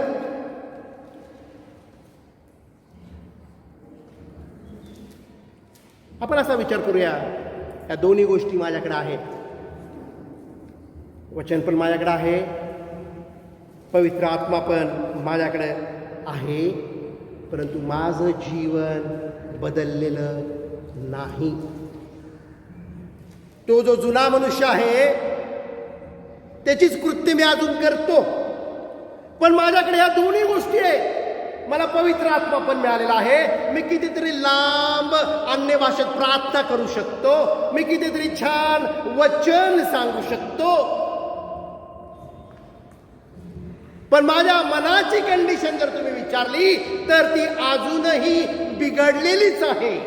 आपण असा विचार करूया, या 2 गोष्टी माझ्याकडे आहेत. वचन पण माझ्याकडे आहे, पवित्र आत्मा पण माझ्याकडे आहे, परंतु माझं जीवन बदललेलं नाही. तो जो जुना मनुष्य आहे त्याचीच कृत्य मी अजून करतो. पण माझ्याकडे ह्या 2 गोष्टी आहेत. मला पवित्र आत्मा पण मिळालेला आहे. मी कितीतरी लांब अन्य भाषेत प्रार्थना करू शकतो. मी कितीतरी छान वचन सांगू शकतो. पण माझ्या मनाची कंडिशन जर तुम्ही विचारली तर ती अजूनही बिघडलेलीच आहे.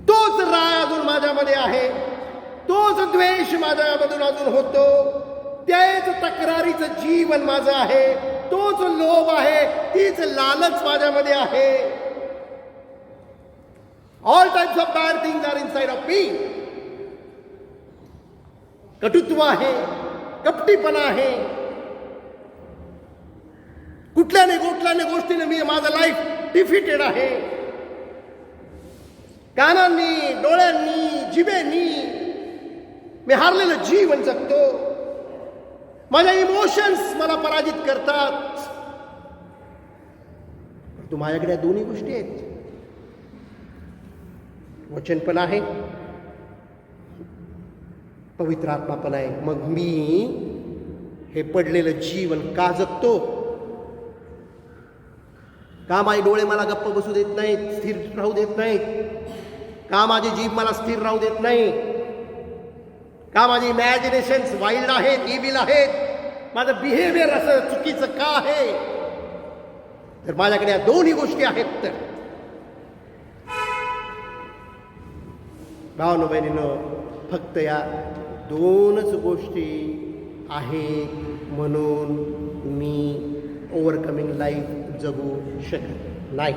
तोच राग अजून माझ्यामध्ये आहे, तोच द्वेष माझ्यामधून अजून होतो, तेच तक्रारीचं जीवन माझं आहे, तोच लोभ आहे, तीच लालच माझ्यामध्ये आहे. All types of bad things are inside of me. कटुत्व आहे, कपटीपणा आहे, कुठल्याने गोष्टीने मी माझं लाईफ डिफिटेड आहे. कानांनी, डोळ्यांनी, जिभेनी मी हारलेलं जीवन जगतो. माझ्या इमोशन्स मला पराजित करतात. तू माझ्याकडे या 2 गोष्टी आहेत. वचन पण आहे, पवित्र आत्मा पण आहे. मग मी हे पडलेलं जीवन का जगतो? का माझे डोळे मला गप्प बसू देत नाहीत, स्थिर राहू देत नाहीत? का माझी जीभ मला स्थिर राहू देत नाही? का माझी इमॅजिनेशन्स वाईल्ड आहेत, इव्हिल आहेत? माझं बिहेवियर असं चुकीचं का आहे? तर माझ्याकडे या 2 गोष्टी आहेत. तर भावांनो बहिणींनो, फक्त या 2च गोष्टी आहेत म्हणून मी ओव्हरकमिंग लाईफ जगू शकत नाही.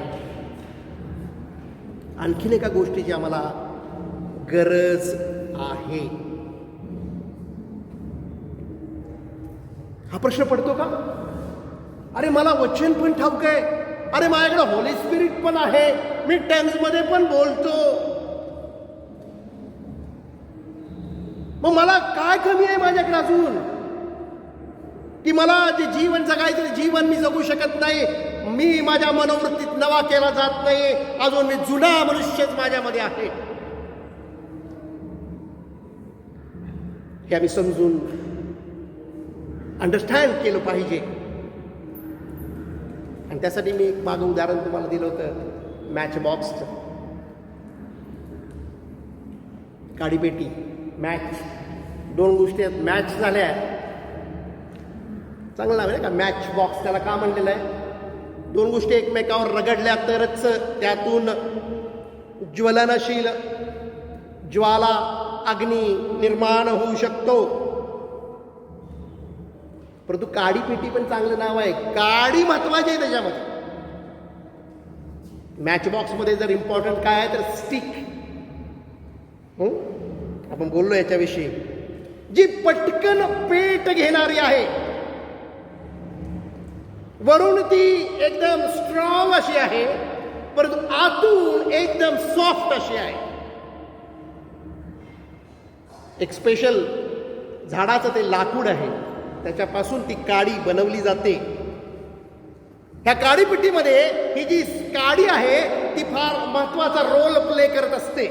आणखीन एका गोष्टीची आम्हाला गरज आहे. हा प्रश्न पडतो का? अरे मला वचन पण ठाऊक आहे, अरे माझ्याकडे होली स्पिरिट पण आहे, मी टेन्समध्ये पण बोलतो, मग मला काय कमी आहे माझ्याकडे अजून की मला जे जीवन जगायचं जीवन मी जगू शकत नाही? मी माझ्या मनोवृत्तीत नवा केला जात नाही, अजून मी जुना मनुष्यच माझ्यामध्ये आहे. हे आम्ही समजून अंडरस्टँड केलं पाहिजे. आणि त्यासाठी मी एक मागं उदाहरण तुम्हाला दिलं होतं मॅच बॉक्सचं. काडीपेटी, मॅच, दोन गोष्टी आहेत. मॅच झाल्या, चांगलं नाव आहे का मॅच बॉक्स, त्याला का म्हणलेलं आहे? दोन गोष्टी एकमेकावर रगडल्या तरच त्यातून ज्वलनशील ज्वाला अग्नी निर्माण होऊ शकतो. परंतु काडी पेटी पण चांगलं नाव आहे. काडी महत्वाची आहे त्याच्यामध्ये. मॅच बॉक्स मध्ये जर इम्पॉर्टंट काय आहे तर स्टिक. आपण बोललो याच्याविषयी, जी पटकन पेट घेणारी आहे, वरून ती एकदम स्ट्रॉंग अशी आहे, परंतु आतून एकदम सॉफ्ट अशी आहे. एक स्पेशल झाडाचं ते लाकूड आहे, त्याच्यापासून ती काडी बनवली जाते. ह्या काडीपेटीमध्ये ही जी काडी आहे ती फार महत्वाचा रोल प्ले करत असते.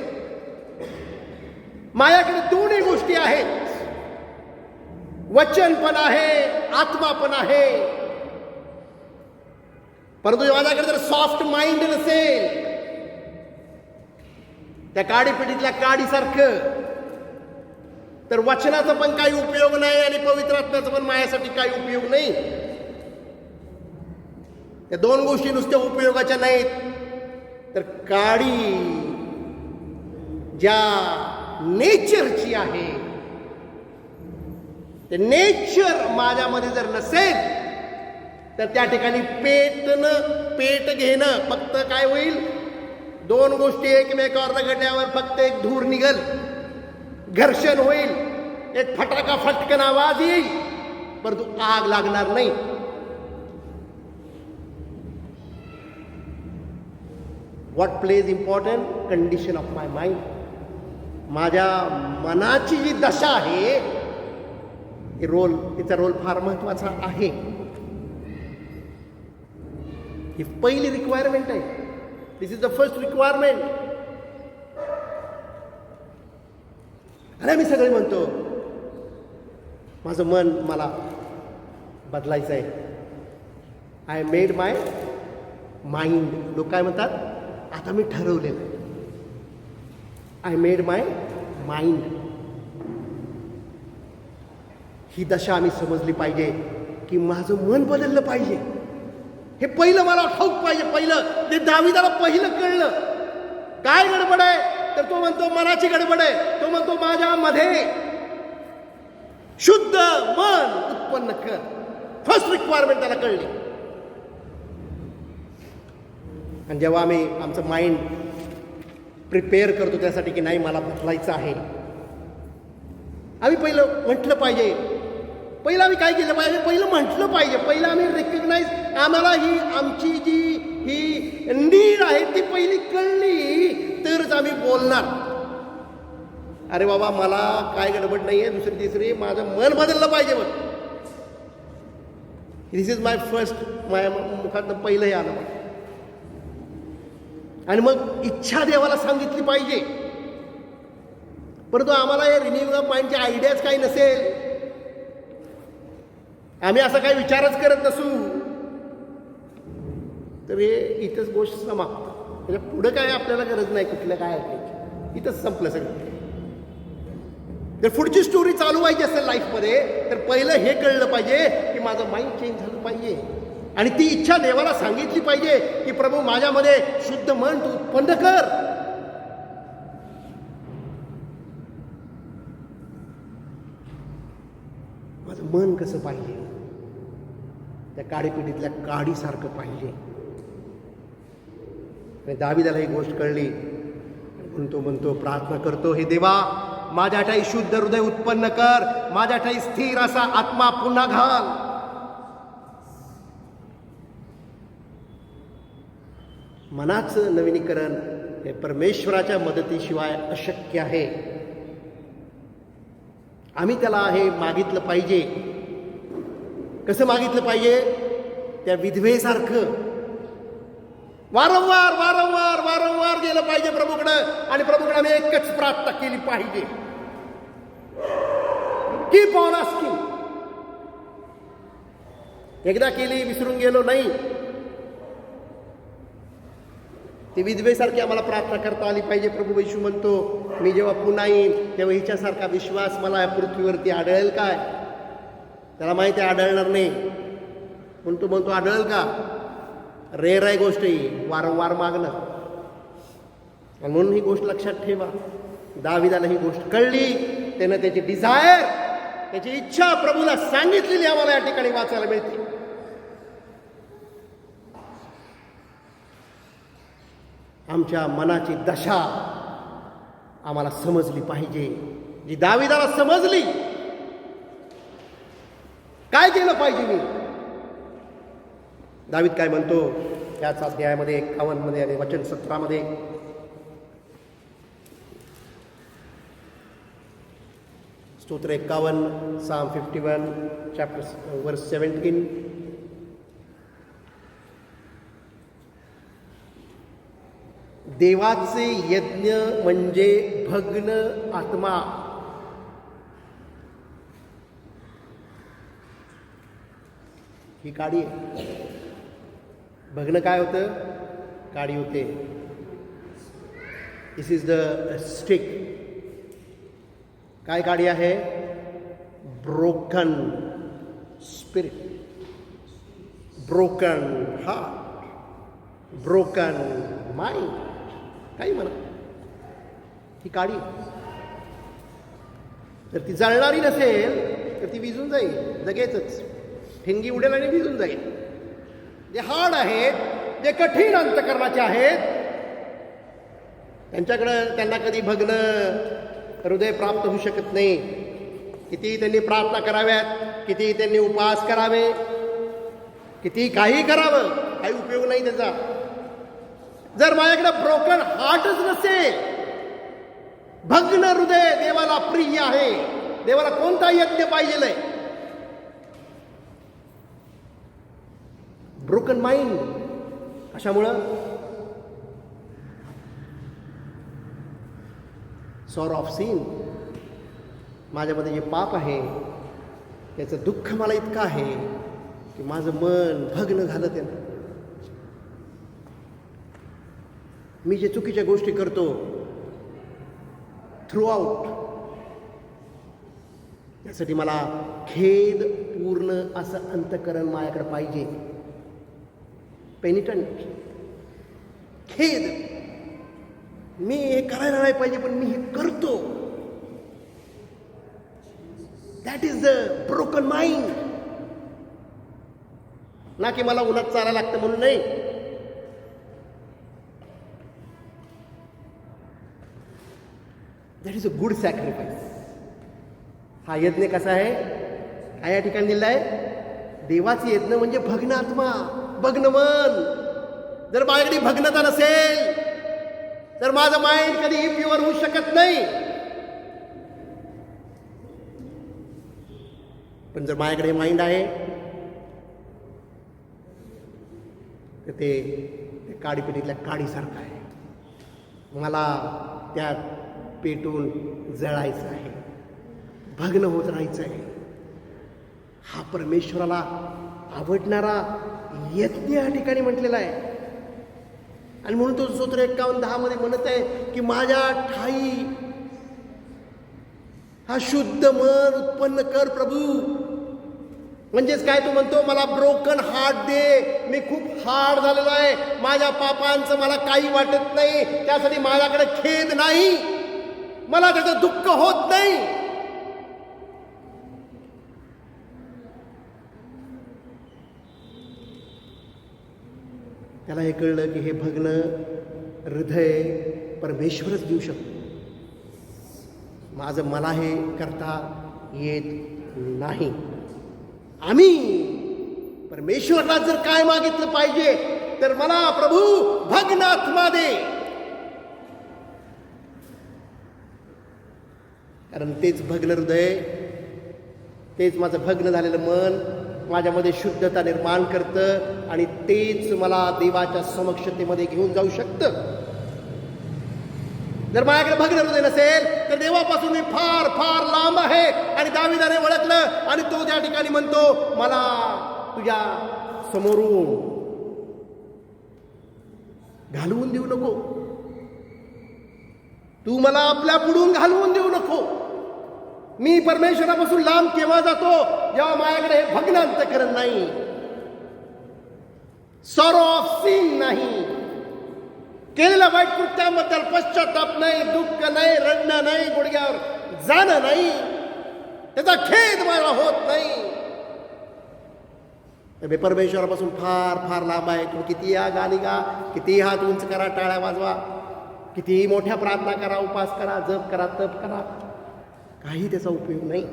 माझ्याकडे दोन्ही गोष्टी आहेत, वचन पण आहे, आत्मा पण आहे. परंतु माझ्याकडे जर सॉफ्ट माइंड नसेल, त्या काडीपेटीतल्या काडीसारखं, तर वचनाचा पण काही उपयोग नाही आणि पवित्र आत्म्याचा पण माझ्यासाठी काही उपयोग नाही. त्या दोन गोष्टी नुसत्या उपयोगाच्या नाहीत, तर काडी ज्या नेचरची आहे, ते नेचर माझ्यामध्ये जर नसेल, तर त्या ठिकाणी पेट घेणं फक्त काय होईल? दोन गोष्टी एकमेकावर रगडल्यावर फक्त एक धूर निघल, घर्षण होईल, एक फटाका फटकन आवाज येईल, परंतु आग लागणार नाही. What plays important? Condition of my mind. माझ्या मनाची जी दशा आहे, तिचा रोल फार महत्वाचा आहे. ही पहिली रिक्वायरमेंट आहे. This is the first requirement. आणि आम्ही सगळे म्हणतो माझं मन मला बदलायचं आहे. I made my mind. लोक काय म्हणतात? आता मी ठरवलेलं. I made my mind. ही दशा आम्ही समजली पाहिजे की माझं मन बदललं पाहिजे. हे पहिलं मला ठाऊक पाहिजे. पहिलं ते दाविदाला पहिलं कळलं. काय गडबड आहे? तर तो म्हणतो मनाची गडबड आहे. तो म्हणतो माझ्यामध्ये शुद्ध मन उत्पन्न कर. फर्स्ट रिक्वायरमेंट त्याला कळली. आणि जेव्हा आम्ही आमचं माइंड प्रिपेअर करतो त्यासाठी की नाही मला बदलायचं आहे, आम्ही पहिलं म्हटलं पाहिजे. पहिलं आम्ही काय केलं पाहिजे? पहिलं म्हटलं पाहिजे. पहिलं आम्ही रेकग्नाइज, आम्हाला ही आमची जी ही नीड आहे ती पहिली कळली, तरच आम्ही बोलणार. अरे बाबा मला काय गडबड नाही आहे, दुसरी तिसरी, माझं मन बदललं पाहिजे. मग दिस इज माय फर्स्ट, माझ्या मुखातनं पहिलं हे आलं. आणि मग इच्छा देवाला सांगितली पाहिजे. परंतु आम्हाला हे रिन्यूइंग ऑफ माइंडची आयडियाच काही नसेल, आम्ही असा काही विचारच करत नसू, तर हे इथंच गोष्ट समाप्त. म्हणजे पुढं काय आपल्याला गरज नाही कुठलं काय ऐकायची, इथंच संपलं सगळं. जर पुढची स्टोरी चालू व्हायची असेल लाईफमध्ये, तर पहिलं हे कळलं पाहिजे की माझं माइंड चेंज झालं पाहिजे. आणि ती इच्छा देवाला सांगितली पाहिजे की प्रभू माझ्यामध्ये शुद्ध मन तू उत्पन्न कर. माझं मन कसं पाहिजे? त्या काडीपेटीतल्या काडीसारखं पाहिजे. आणि दाविदाला ही गोष्ट कळली. म्हणतो प्रार्थना करतो, हे देवा माझ्या ठाई शुद्ध हृदय उत्पन्न कर, माझ्या ठाई स्थिर असा आत्मा पुन्हा घाल. मनाचं नवीनीकरण हे परमेश्वराच्या मदतीशिवाय अशक्य आहे. आम्ही त्याला हे मागितलं पाहिजे. कसं मागितलं पाहिजे? त्या विधवेसारखं वारंवार वारंवार वारंवार गेलं पाहिजे प्रभूकडं. आणि प्रभूकडे आम्ही एकच प्रार्थना केली पाहिजे, कीप ऑन आस्किंग. एकदा केली, विसरून गेलो नाही. ती विधवेसारखी आम्हाला प्रार्थना करता आली पाहिजे. प्रभू येशू म्हणतो, मी जेव्हा पुन्हा येईन तेव्हा हिच्यासारखा विश्वास मला या पृथ्वीवरती आढळेल काय? त्याला माहिती आहे आढळणार नाही, म्हणतो आढळेल का? रेअर आहे गोष्ट ही, वारंवार मागणं. आणि म्हणून ही गोष्ट लक्षात ठेवा. दाविदाला ही गोष्ट कळली, त्यानं त्याची डिझायर, त्याची इच्छा प्रभूला सांगितलेली आम्हाला या ठिकाणी वाचायला मिळते. आमच्या मनाची दशा आम्हाला समजली पाहिजे, जी दाविदाला समजली. काय केलं पाहिजे मी? दावीद काय म्हणतो याच अध्यायामध्ये 51 मध्ये आणि वचन 17 मध्ये, स्तोत्र 51, Psalm 51, chapter verse 17. देवाचे यज्ञ म्हणजे भग्न आत्मा. ही काडी आहे. भग्न काय होतं? काडी होते. दिस इज द स्टिक. काय काडी आहे? Broken spirit, broken heart, broken mind, काही म्हणा. ही काडी जर ती जळणारी नसेल तर ती विझून जाईल लगेचच. ठिंगी उडेल आणि विझून जाईल. जे हार्ड आहेत, जे कठीण अंतकरणाचे आहेत, त्यांना कधी भग्न हृदय प्राप्त होऊ शकत नाही. किती त्यांनी प्रार्थना कराव्यात, किती त्यांनी उपवास करावे, किती काही करावं, काही उपयोग नाही त्याचा. जर माझ्याकडे ब्रोकन हार्टच नसेल, भग्न हृदय देवाला प्रिय आहे. देवाला कोणता यज्ञ पाहिजे? Broken mind. कशामुळं? Sorrow of sin. माझ्यामध्ये जे पाप आहे त्याचं दुःख मला इतकं आहे की माझं मन भग्न झालं त्यानं. मी जे चुकीच्या गोष्टी करतो थ्रू आउट, त्यासाठी मला खेद पूर्ण असं अंतकरण माझ्याकडे पाहिजे. पेनिटंट, खेद. मी हे करायला नाही पाहिजे पण मी हे करतो. That is the broken mind. ना की मला उन्हात चालायला लागतं म्हणून नाही. That is a good sacrifice. हा यज्ञ कसा आहे? काय या ठिकाणी दिला आहे? देवाचे यज्ञ म्हणजे भग्न आत्मा, भग्न मन. जर माझ्याकडे भग्नता नसेल तर माझं माइंड कधीही प्युअर होऊ शकत नाही. पण जर माझ्याकडे माइंड आहे तर ते काडीपेटीतल्या काडीसारखं आहे. मला त्यात पेटून जळायचं आहे, भग्न होत राहायचं आहे. हा परमेश्वराला आवडणारा यज्ञ या ठिकाणी म्हटलेला आहे. आणि म्हणून तो स्तोत्र 51:10 मध्ये म्हणत आहे की माझ्या ठाई हा शुद्ध मन उत्पन्न कर प्रभू. म्हणजेच काय? तो म्हणतो मला ब्रोकन हार्ट दे. मी खूप हार्ड झालेलो आहे. माझ्या पापांचं मला काही वाटत नाही. त्यासाठी माझ्याकडे खेद नाही. मला त्याचं दुःख होत नाही. त्याला हे कळलं की हे भग्न हृदय परमेश्वरच देऊ शकतो. माझं मला हे करता येत नाही. आम्ही परमेश्वरला जर काय मागितलं पाहिजे तर मला प्रभू भग्न आत्मा दे. कारण तेच भग्न हृदय, तेच माझं भग्न झालेलं मन माझ्यामध्ये शुद्धता निर्माण करतं आणि तेच मला देवाच्या समक्षतेमध्ये घेऊन जाऊ शकतं. जर माझ्याकडे भग्न हृदय नसेल तर देवापासून मी फार फार लांब आहे. आणि दाविदाने ओळखलं आणि तो त्या ठिकाणी म्हणतो मला तुझ्या समोरून घालवून देऊ नको. तू मला आपल्या पुढून घालवून देऊ नको. मी परमेश्वरापासून लांब केव्हा जातो? जेव्हा माझ्याकडे हे भग्न अंतःकरण नाही, सॉरो ऑफ सिन नाही, केलेल्या वाईट कृत्याबद्दल पश्चाताप नाही, दुःख नाही, रडणं नाही, गुडघ्यावर जाणं नाही, त्याचा खेद मला होत नाही. तर मी परमेश्वरापासून फार फार लांब आहे. तुम्ही किती या गाणी गा, कितीही हात उंच करा, टाळ्या वाजवा, कितीही मोठ्या प्रार्थना करा, उपास करा, जप करा, तप करा, काही त्याचा उपयोग नाही.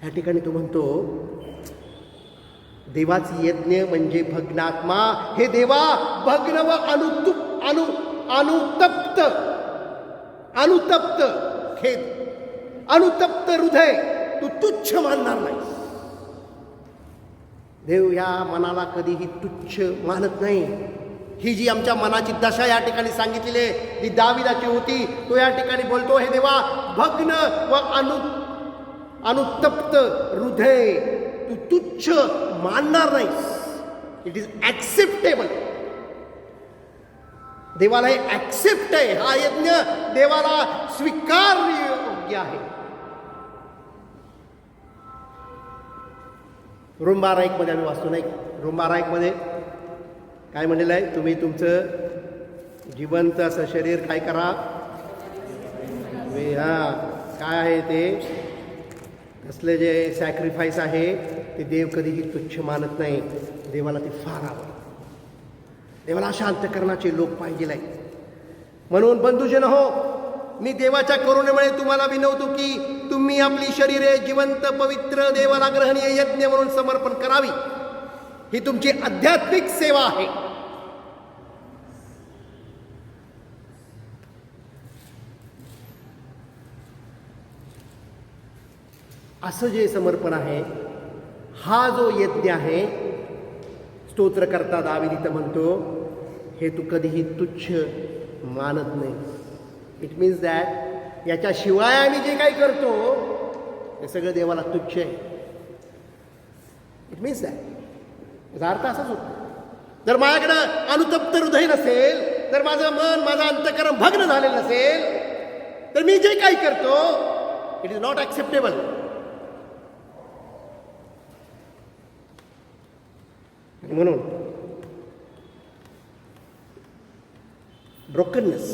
या ठिकाणी तो म्हणतो देवाची यज्ञ म्हणजे भग्नात्मा. हे देवा, भग्न व अनुतप्त खेद, अनुतप्त हृदय तू तुच्छ मानणार नाही. देव या मनाला कधीही तुच्छ मानत नाही. ही जी आमच्या मनाची दशा या ठिकाणी सांगितलेली आहे, जी दाविदाची होती, तो या ठिकाणी बोलतो, हे देवा, भग्न व अनुतप्त हृदय तू तुच्छ मानणार नाहीस. It is acceptable. देवाला हे ॲक्सेप्ट आहे. हा यज्ञ देवाला स्वीकार्य योग्य आहे. रोम 12:1 मध्ये आम्ही वाचतो नाही. रोम 12:1 काय म्हणलेलं आहे? तुम्ही तुमचं जिवंत असं शरीर काय करा, काय आहे ते, असले जे सॅक्रिफाईस आहे ते देव कधीही तुच्छ मानत नाही. देवाला ते फार आवडतं. देवाला अशा अंतःकरणाचे लोक पाहिजे आहे. म्हणून बंधुजन हो, मी देवाच्या करुणेमुळे तुम्हाला विनवतो की तुम्ही आपली शरीरे जिवंत, पवित्र, देवाला ग्रहणीय यज्ञ म्हणून समर्पण करावी. ही तुमची आध्यात्मिक सेवा आहे. असं जे समर्पण आहे, हा जो यज्ञ आहे, स्तोत्रकर्ता दावीद इथं म्हणतो, हे तू कधीही तुच्छ मानत नाही. इट मीन्स दॅट याच्याशिवाय आम्ही जे काही करतो ते सगळं देवाला तुच्छ आहे. It means that. याचा अर्थ असाच होतो. जर माझ्याकडं अनुतप्त हृदय नसेल, जर माझं मन, माझं अंतःकरण भग्न झालेलं नसेल, तर मी जे काही करतो इट इज नॉट ॲक्सेप्टेबल. म्हणून ब्रोकननेस,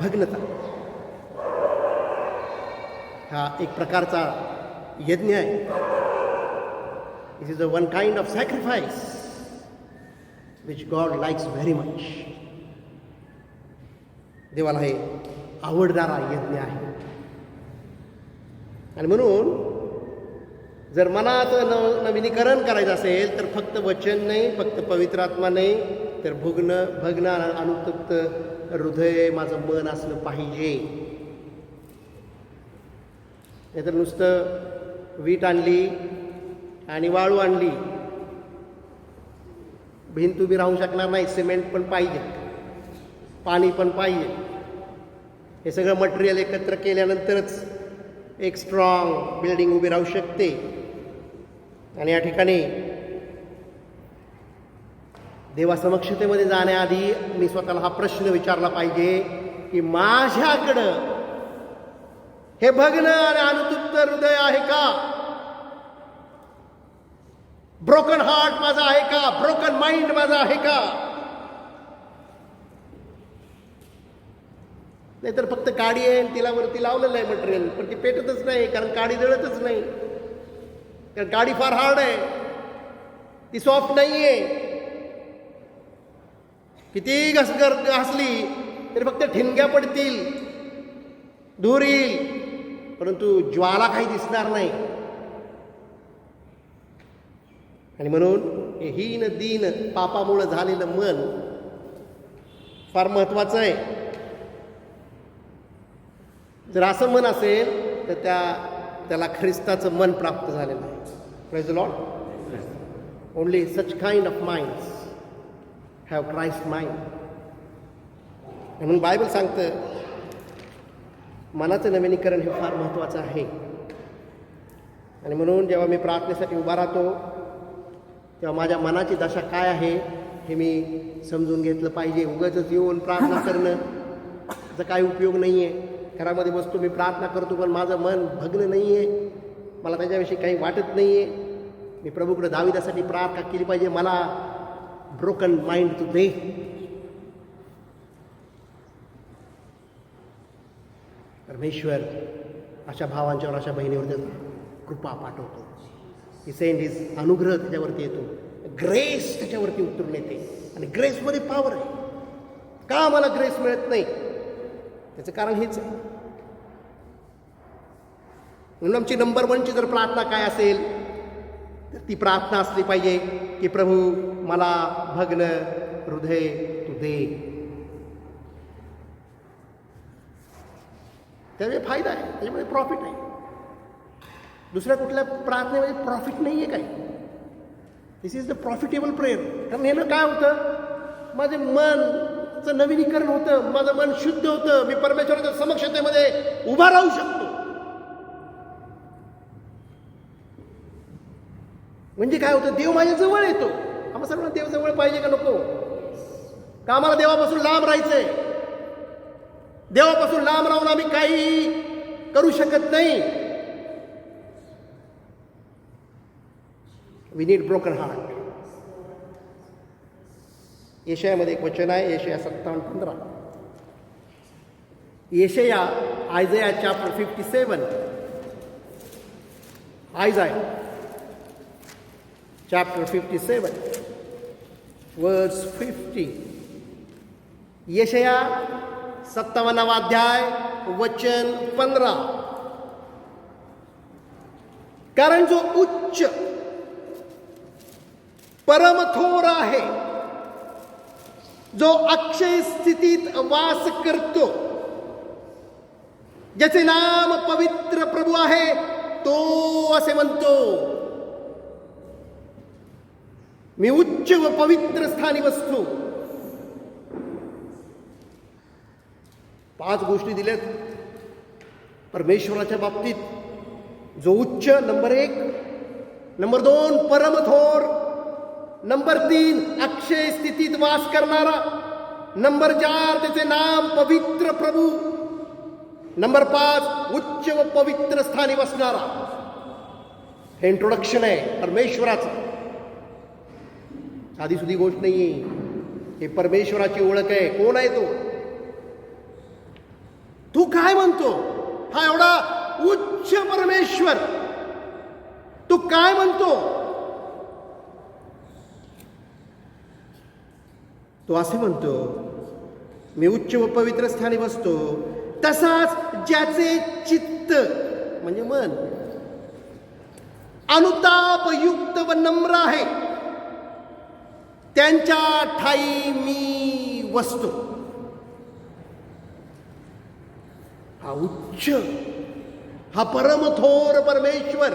भग्नता, हा एक प्रकारचा यज्ञ आहे. It is a one kind of sacrifice which God likes very much. देवाला हे आवडणारा यज्ञ आहे. आणि म्हणून जर मनाचं नवीनीकरण करायचं असेल तर फक्त वचन नाही, फक्त पवित्र आत्मा नाही, तर भग्न अनुतप्त हृदय माझं मन असलं पाहिजे. नाहीतर नुसतं वीट आणली आणि वाळू आणली, भिंत उभी राहू शकणार नाही. सिमेंट पण पाहिजे, पाणी पण पाहिजे. हे सगळं मटेरियल एकत्र केल्यानंतरच एक स्ट्रॉंग बिल्डिंग उभी राहू शकते. आणि या ठिकाणी देवासमक्षतेमध्ये जाण्याआधी मी स्वतःला हा प्रश्न विचारला पाहिजे की माझ्याकडं हे भग्न आणि अनुतप्त हृदय आहे का? ब्रोकन हार्ट माझा आहे का? ब्रोकन माइंड माझा आहे का? नाहीतर फक्त काडी आहे, तिला वरती लावलेलं आहे मटेरियल, पण ती पेटतच नाही, कारण काडी जळतच नाही. कारण काडी फार हार्ड आहे, ती सॉफ्ट नाही आहे. किती घासली तरी फक्त ठिणग्या पडतील, धूर येईल, परंतु ज्वाला काही दिसणार नाही. आणि म्हणून हे हीन दीन पापामुळे झालेलं मन फार महत्वाचं आहे. जर असं मन असेल तर त्याला ख्रिस्ताचं मन प्राप्त झालेलं आहे. Praise the Lord. Only such kind of minds have Christ mind. म्हणून बायबल सांगतं मनाचं नवीनीकरण हे फार महत्त्वाचं आहे. आणि म्हणून जेव्हा मी प्रार्थनेसाठी उभा राहतो तेव्हा माझ्या मनाची दशा काय आहे हे मी समजून घेतलं पाहिजे. उगाचच येऊन प्रार्थना करणं त्याचा काही उपयोग नाही आहे. घरामध्ये बसतो, मी प्रार्थना करतो, पण माझं मन भग्न नाही आहे, मला त्याच्याविषयी काही वाटत नाही आहे. मी प्रभूकडे दाविदासाठी प्रार्थना केली पाहिजे, मला ब्रोकन माइंड तू दे. परमेश्वर अशा भावांच्यावर, अशा बहिणीवर त्याचा कृपा पाठवतो. ही सेंड हिज अनुग्रह त्याच्यावरती येतो, ग्रेस त्याच्यावरती उतरून येते. आणि ग्रेसमध्ये पॉवर आहे. का आम्हाला ग्रेस मिळत नाही? त्याचं कारण हेच आहे. म्हणून आमची नंबर 1ची जर प्रार्थना काय असेल तर ती प्रार्थना असली पाहिजे की प्रभू मला भग्न हृदय तू दे. त्यामुळे फायदा आहे, त्याच्यामध्ये प्रॉफिट आहे. दुसऱ्या कुठल्या प्रार्थनेमध्ये प्रॉफिट नाही आहे काय. दिस इज द प्रॉफिटेबल प्रेयर. कारण यानं काय होतं, माझे मनचं नवीनीकरण होतं, माझं मन शुद्ध होतं, मी परमेश्वराच्या समक्षतेमध्ये उभा राहू शकतो. म्हणजे काय होतं, देव माझ्या जवळ येतो. आम्हाला सर्वांना देव जवळ पाहिजे का नको? का आम्हाला देवापासून लांब राहायचंय? देवापासून लांब राहून आम्ही काही करू शकत नाही. We need broken heart. येशयामध्ये एक वचन आहे, येशया 57:15. येशया, Isaiah chapter 57, Isaiah chapter 57 verse 50. येशया 57वा अध्याय वचन 15. कारण जो उच्च परमथोर आहे, जो अक्षय स्थितीत वास करतो, ज्याचे नाम पवित्र प्रभू आहे, तो असे म्हणतो, मी उच्च व पवित्र स्थानी बसतो. 5 गोष्टी दिल्यात परमेश्वराच्या बाबतीत. जो उच्च, नंबर 1. नंबर 2, परमथोर. नंबर 3, अक्षय स्थितीत वास करणारा. नंबर 4, त्याचे नाम पवित्र प्रभू. नंबर 5, उच्च व पवित्र स्थानी बसणारा. हे इंट्रोडक्शन आहे परमेश्वराचं. साधी सुधी गोष्ट नाही आहे. हे परमेश्वराची ओळख आहे. कोण आहे तो? तू काय म्हणतो? हा एवढा उच्च परमेश्वर, तू काय म्हणतो? तो असे म्हणतो, मी उच्च व पवित्र स्थानी बसतो. तसाच ज्याचे चित्त म्हणजे मन अनुतापयुक्त व नम्र आहे, त्यांच्या ठाई मी वसतो. हा उच्च, हा परमथोर परमेश्वर,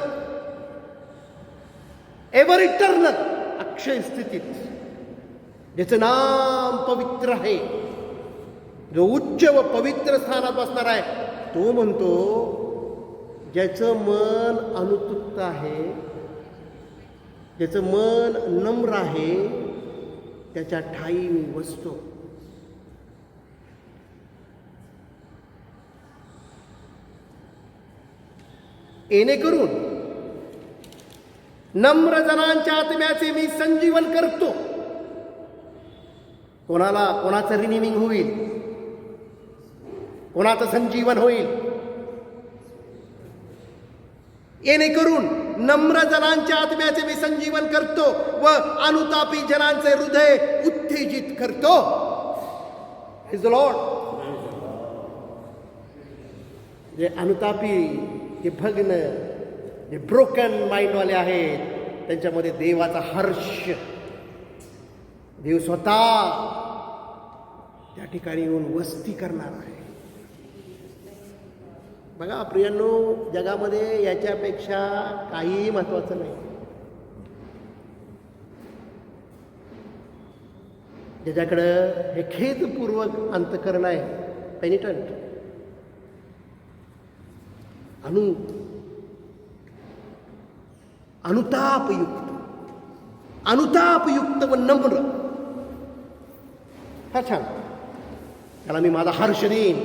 एव्हर इटर्नल, अक्षय स्थितीत, ज्याचं नाम पवित्र आहे, जो उच्च व पवित्र स्थानात बसणार आहे, तो म्हणतो ज्याचं मन अनुतप्त आहे, ज्याचं मन नम्र आहे, त्याच्या ठाई मी बसतो. येणेकरून नम्र जनांच्या आत्म्याचे मी संजीवन करतो. कोणाचं रिन्यूइंग होईल, कोणाचं संजीवन होईल. येणेकरून नम्र जनांच्या आत्म्याचे मी संजीवन करतो व अनुतापी जनांचे हृदय उत्तेजित करतो. Is the Lord. जे अनुतापी, जे भग्न, जे ब्रोकन माइंडवाले आहेत, त्यांच्यामध्ये देवाचा हर्ष, देव स्वतः त्या ठिकाणी येऊन वस्ती करणार आहे. बघा प्रियांनो, जगामध्ये याच्यापेक्षा काहीही महत्वाचं नाही. ज्याच्याकडं हे खेदपूर्वक अंतःकरण आहे, पेनिटंट, अनुतापयुक्त, अनुतापयुक्त व नम्र. हा छान. त्याला मी माझा हर्ष देईन,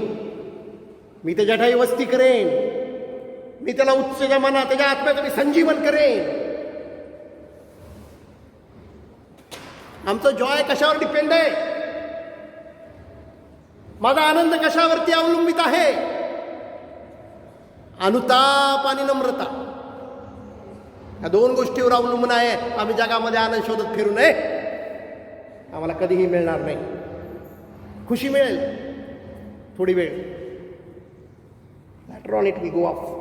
मी त्याच्या ठाई वस्ती करेन, मी त्याला उच्च मना त्याच्या आत्म्याचं मी संजीवन करेन. आमचं जॉय कशावर डिपेंड आहे? माझा आनंद कशावरती अवलंबित आहे? अनुताप आणि नम्रता या दोन गोष्टीवर अवलंबून आहे. आम्ही जगामध्ये आनंद शोधत फिरू नये, आम्हाला कधीही मिळणार नाही. खुशी मिळेल थोडी वेळ, later on it will go off.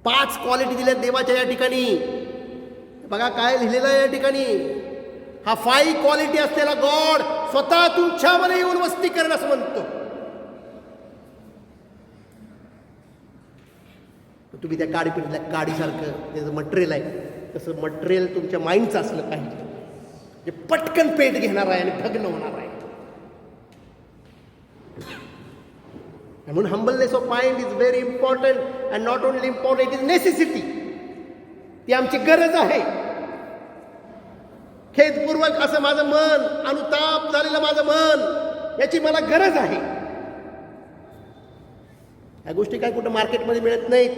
5 quality दिल्यात देवाच्या या ठिकाणी. बघा काय लिहिलेलं आहे या ठिकाणी. हा 5 क्वालिटी असलेला गॉड स्वतः तुमच्यामध्ये येऊन वस्ती करणं असं म्हणतो. तुम्ही त्या काडीपिटीतल्या काडीसारखं त्याचं मटेरियल आहे, तसं मटेरियल तुमच्या माइंडचं असलं पाहिजे, जे पटकन पेट घेणार आहे आणि भग्न होणार आहे. म्हणून humbleness of mind is very important and not only important, it is necessity. ती आमची गरज आहे. खेदपूर्वक असं माझं मन, अनुताप झालेलं माझं मन, याची मला गरज आहे. या गोष्टी काय कुठं मार्केटमध्ये मिळत नाहीत,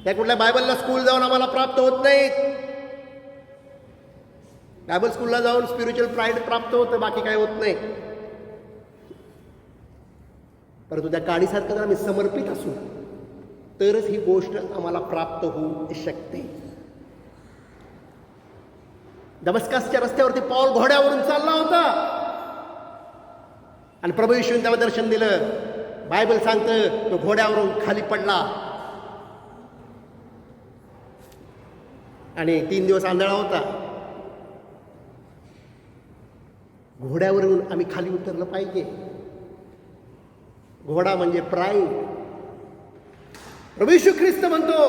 त्या कुठल्या बायबलला स्कूल जाऊन आम्हाला प्राप्त होत नाहीत. बायबल स्कूलला जाऊन स्पिरिच्युअल प्राईड प्राप्त होतं, बाकी काय होत नाही. परंतु त्या काडीसारखं जर आम्ही समर्पित असू तरच ही गोष्ट आम्हाला प्राप्त होऊ शकते. दमस्कसच्या रस्त्यावरती पौल घोड्यावरून चालला होता आणि प्रभू येशूने त्याला दर्शन दिलं. बायबल सांगतं तो घोड्यावरून खाली पडला आणि 3 दिवस आंधळा होता. घोड्यावरून आम्ही खाली उतरलं पाहिजे. घोडा म्हणजे प्राईड. प्रभू येशू ख्रिस्त म्हणतो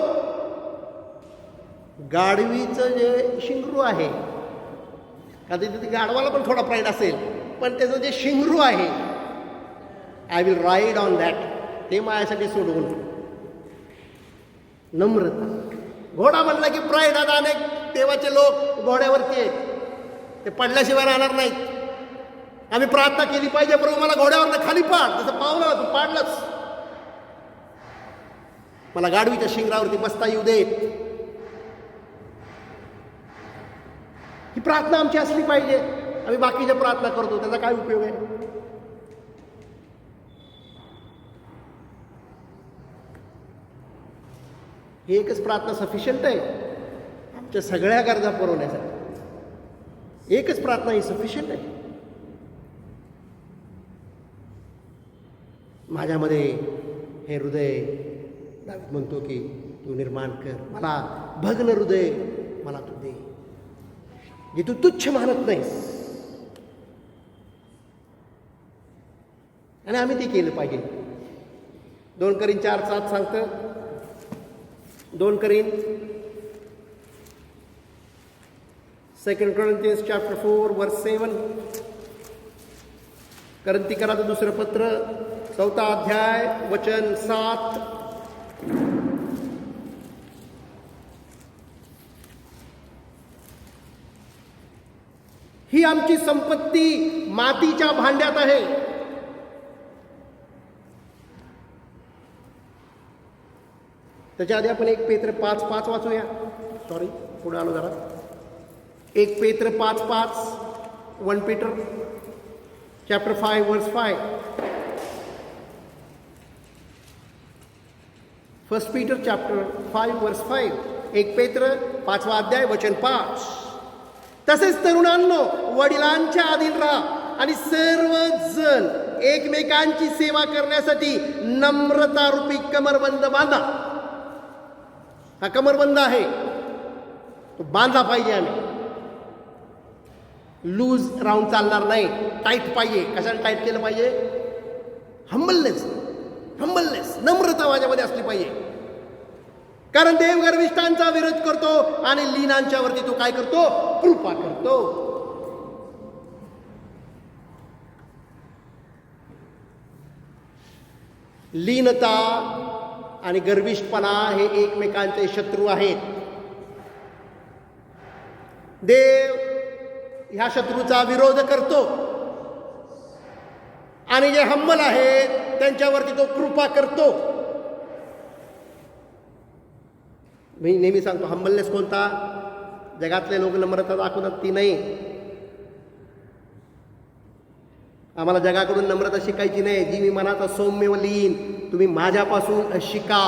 गाढवीचं जे शिंगरू आहे, कदाचित गाढवाला पण थोडा प्राईड असेल, पण त्याचं जे शिंगरू आहे, I will ride on that, ते माझ्यासाठी सोडवून. नम्रता. घोडा म्हणला की प्राईड. आता अनेक देवाचे लोक घोड्यावरती आहेत, ते पडल्याशिवाय राहणार नाहीत. आम्ही प्रार्थना केली पाहिजे, प्रभू मला घोड्यावरनं खाली पाड. जसं पावलं तू पाडलंच, मला गाढवीच्या शिंगरावरती बसता येऊ दे. ही प्रार्थना आमची असली पाहिजे. आम्ही बाकीच्या प्रार्थना करतो, त्याचा काय उपयोग आहे? ही एकच प्रार्थना सफिशियंट आहे आमच्या सगळ्या गरजा पुरवण्यासाठी. एकच प्रार्थना ही सफिशियंट आहे. माझ्यामध्ये हे हृदय, दावीद म्हणतो की तू निर्माण कर, मला भग्न हृदय मला तू दे, जे तू तुच्छ मानत नाहीस. आणि आम्ही ते केलं पाहिजे. 2 करीन 4:7 सांगतं. 2 करीन 2 Corinthians chapter 4 verse 7. करंथीकराचं दुसरं पत्र 4था अध्याय वचन 7. ही आमची संपत्ती मातीच्या भांड्यात आहे. त्याच्या आधी आपण 1 पेत्र 5:5 वाचूया. सॉरी, पुढे आलो जरा. 1 पेत्र 5:5. 1 Peter chapter 5 verse 5. 1 Peter chapter 5 verse 5. 1 पेत्र 5वा अध्याय वचन 5. तसेच तरुणांनो, वडिलांच्या अधीन राहा आणि सर्वजण एकमेकांची सेवा करण्यासाठी नम्रता रूपी कमरबंद बांधा. हा कमरबंद आहे, तो बांधला पाहिजे. आम्ही लूज राहून चालणार नाही, टाईट पाहिजे. कशाला टाईट केलं पाहिजे? हंबलनेस, नम्रता माझ्यामध्ये असली पाहिजे. कारण देव गर्विष्ठांचा विरोध करतो आणि लीनांच्यावरती तो काय करतो? कृपा करतो. लीनता आणि गर्विष्ठपणा हे एकमेकांचे शत्रू आहेत. देव ह्या शत्रूचा विरोध करतो आणि जे हंबल आहेत त्यांच्यावरती तो कृपा करतो. मी नेहमी सांगतो, हंबलनेस कोणता? जगातले लोक नम्रता दाखवतात ती नाही. आम्हाला जगाकडून नम्रता शिकायची नाही. जी मी मनाचा सौम्य लीन, तुम्ही माझ्यापासून शिका.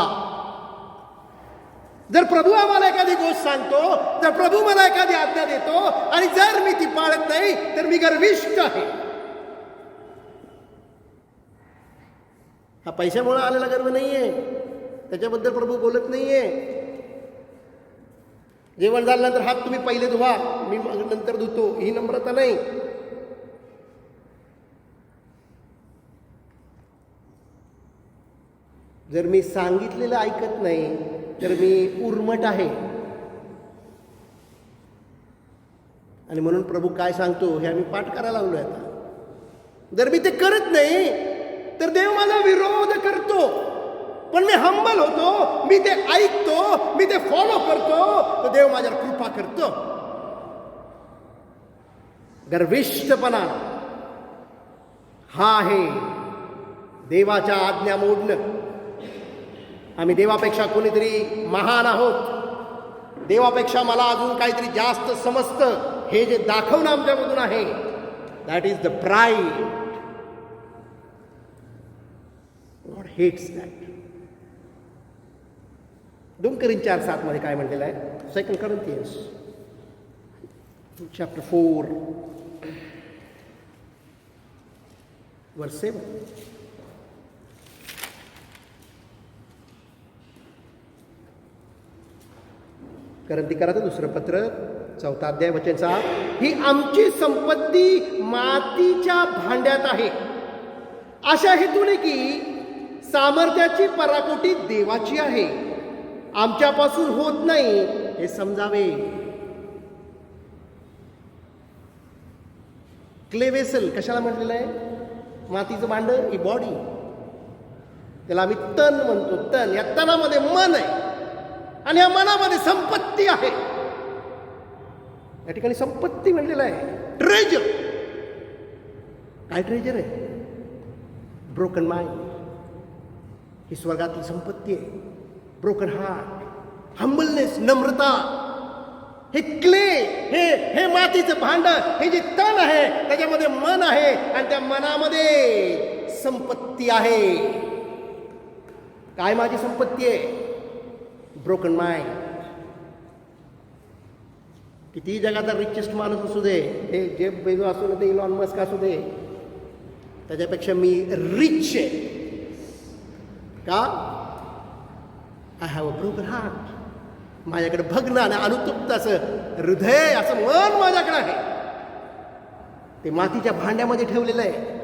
जर प्रभू आम्हाला एखादी गोष्ट सांगतो, जर प्रभू मला एखादी आज्ञा देतो आणि जर मी ती पाळत नाही तर मी गर्विष्ठ आहे. हा पैशामुळे आलेला गर्व नाहीये, त्याच्याबद्दल प्रभू बोलत नाहीये. जेवण झाल्यानंतर हात तुम्ही पहिले धुवा, मी नंतर धुतो, ही नम्रता नाही. जर मी सांगितलेलं ऐकत नाही तर मी उर्मट आहे. आणि म्हणून प्रभू काय सांगतो हे आम्ही पाठ करायला लागलोय आता. जर मी ते करत नाही तर देव माझा विरोध करतो. पण मी हंबल होतो, मी ते ऐकतो, मी ते फॉलो करतो, तर देव माझ्यावर कृपा करतो. गर्विष्ठपणा हा आहे देवाच्या आज्ञा मोडणं. आम्ही देवापेक्षा कोणीतरी महान आहोत, देवापेक्षा मला अजून काहीतरी जास्त समजतं, हे जे दाखवणं आमच्यामधून आहे, that is the pride. God hates that. 2 Corinthians 4:7 मध्ये काय म्हटलेलं आहे? 2 Corinthians chapter 4 verse 7. करंथीकराचं दुसरं पत्र 4 अध्याय वचन 7. ही आमची संपत्ती मातीच्या भांड्यात आहे, अशा हेतूने की सामर्थ्याची पराकोटी देवाची आहे, आमच्यापासून होत नाही हे समजावे. क्ले वेसल कशाला म्हटलेलं आहे? मातीचं भांड ही बॉडी, त्याला आम्ही तन म्हणतो. तन, या तनामध्ये मन आहे आणि या मनामध्ये संपत्ती आहे. या ठिकाणी संपत्ती म्हणलेलं आहे. ट्रेजर. काय ट्रेजर आहे? ब्रोकन माइंड ही स्वर्गातली संपत्ती आहे. ब्रोकन हार्ट, हंबलनेस, नम्रता, हे क्ले, हे मातीचं भांड, हे जे तन आहे त्याच्यामध्ये मन आहे आणि त्या मनामध्ये संपत्ती आहे. काय माझी संपत्ती आहे? Broken mind. किती जगाचा रिचेस्ट माणूस असू दे, हे जेफ बेझोस असू दे, इलॉन मस्क असू दे, त्याच्यापेक्षा मी रिच आहे. का? I have a broken heart. माझ्याकडे भग्न आणि अनुतप्त असं हृदय, असं मन माझ्याकडे आहे. ते मातीच्या भांड्यामध्ये ठेवलेलं आहे.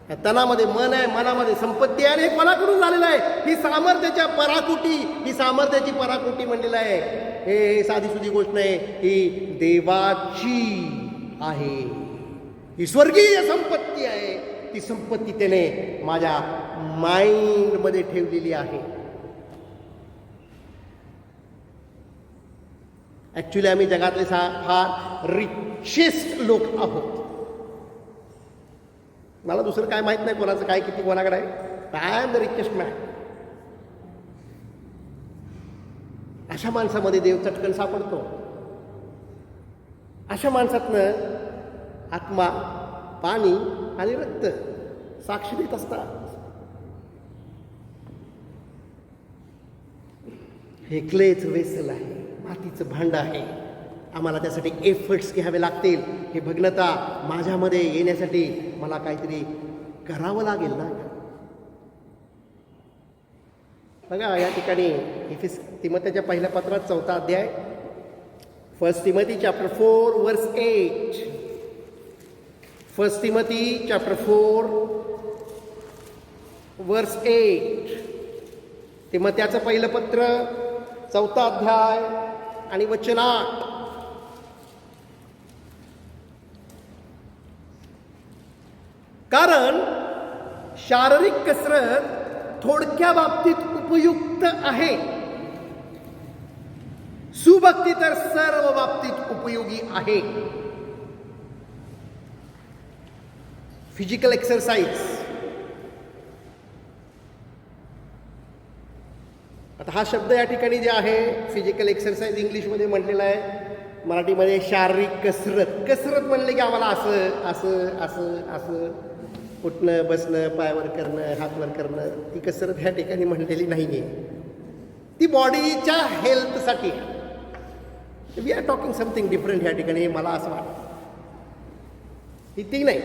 या तनामध्ये मन आहे, मनामध्ये संपत्ती आहे आणि हे कोणाकडून झालेलं आहे? ही सामर्थ्याच्या पराकोटी, ही सामर्थ्याची पराकोटी म्हणलेलं आहे. हे साधी सुधी गोष्ट नाही, ही देवाची आहे. ही स्वर्गीय संपत्ती आहे. ती संपत्ती त्याने माझ्या माइंडमध्ये ठेवलेली आहे. ऍक्च्युली आम्ही जगातले फार रिचेस्ट लोक आहोत. मला दुसरं काय माहित नाही कोणाचं काय किती कोणाकडे आहे. I am the richest man. अशा माणसामध्ये देव चटकन सापडतो. अशा माणसातनं आत्मा, पाणी आणि रक्त साक्ष देत असतात. हे क्लेच वेसल आहे, मातीचं भांड आहे. आम्हाला त्यासाठी एफर्ट्स घ्यावे लागतील. हे भग्नता माझ्यामध्ये येण्यासाठी मला काहीतरी करावं लागेल ना. बघा या ठिकाणी तिमोथेच्या पहिल्या पत्रात 4 अध्याय, 1 Timothy chapter 4 verse 8. 1 Timothy chapter 4 verse 8. तिमोथेचं पहिलं पत्र 4 अध्याय आणि वचन 8. कारण शारीरिक कसरत थोडक्या बाबतीत उपयुक्त आहे, सुभक्ती तर सर्व बाबतीत उपयोगी आहे. Physical exercise. आता हा शब्द या ठिकाणी जे आहे फिजिकल एक्सरसाइज इंग्लिशमध्ये म्हटलेला आहे, मराठीमध्ये शारीरिक कसरत. कसरत म्हणले की आम्हाला असं असं असं असं उठणं बसणं पायावर करणं हातवर करणं, ती कसरत ह्या ठिकाणी म्हणलेली नाही आहे. ती बॉडीच्या हेल्थसाठी. We are talking something different ह्या ठिकाणी, मला असं वाटतं. ती नाही,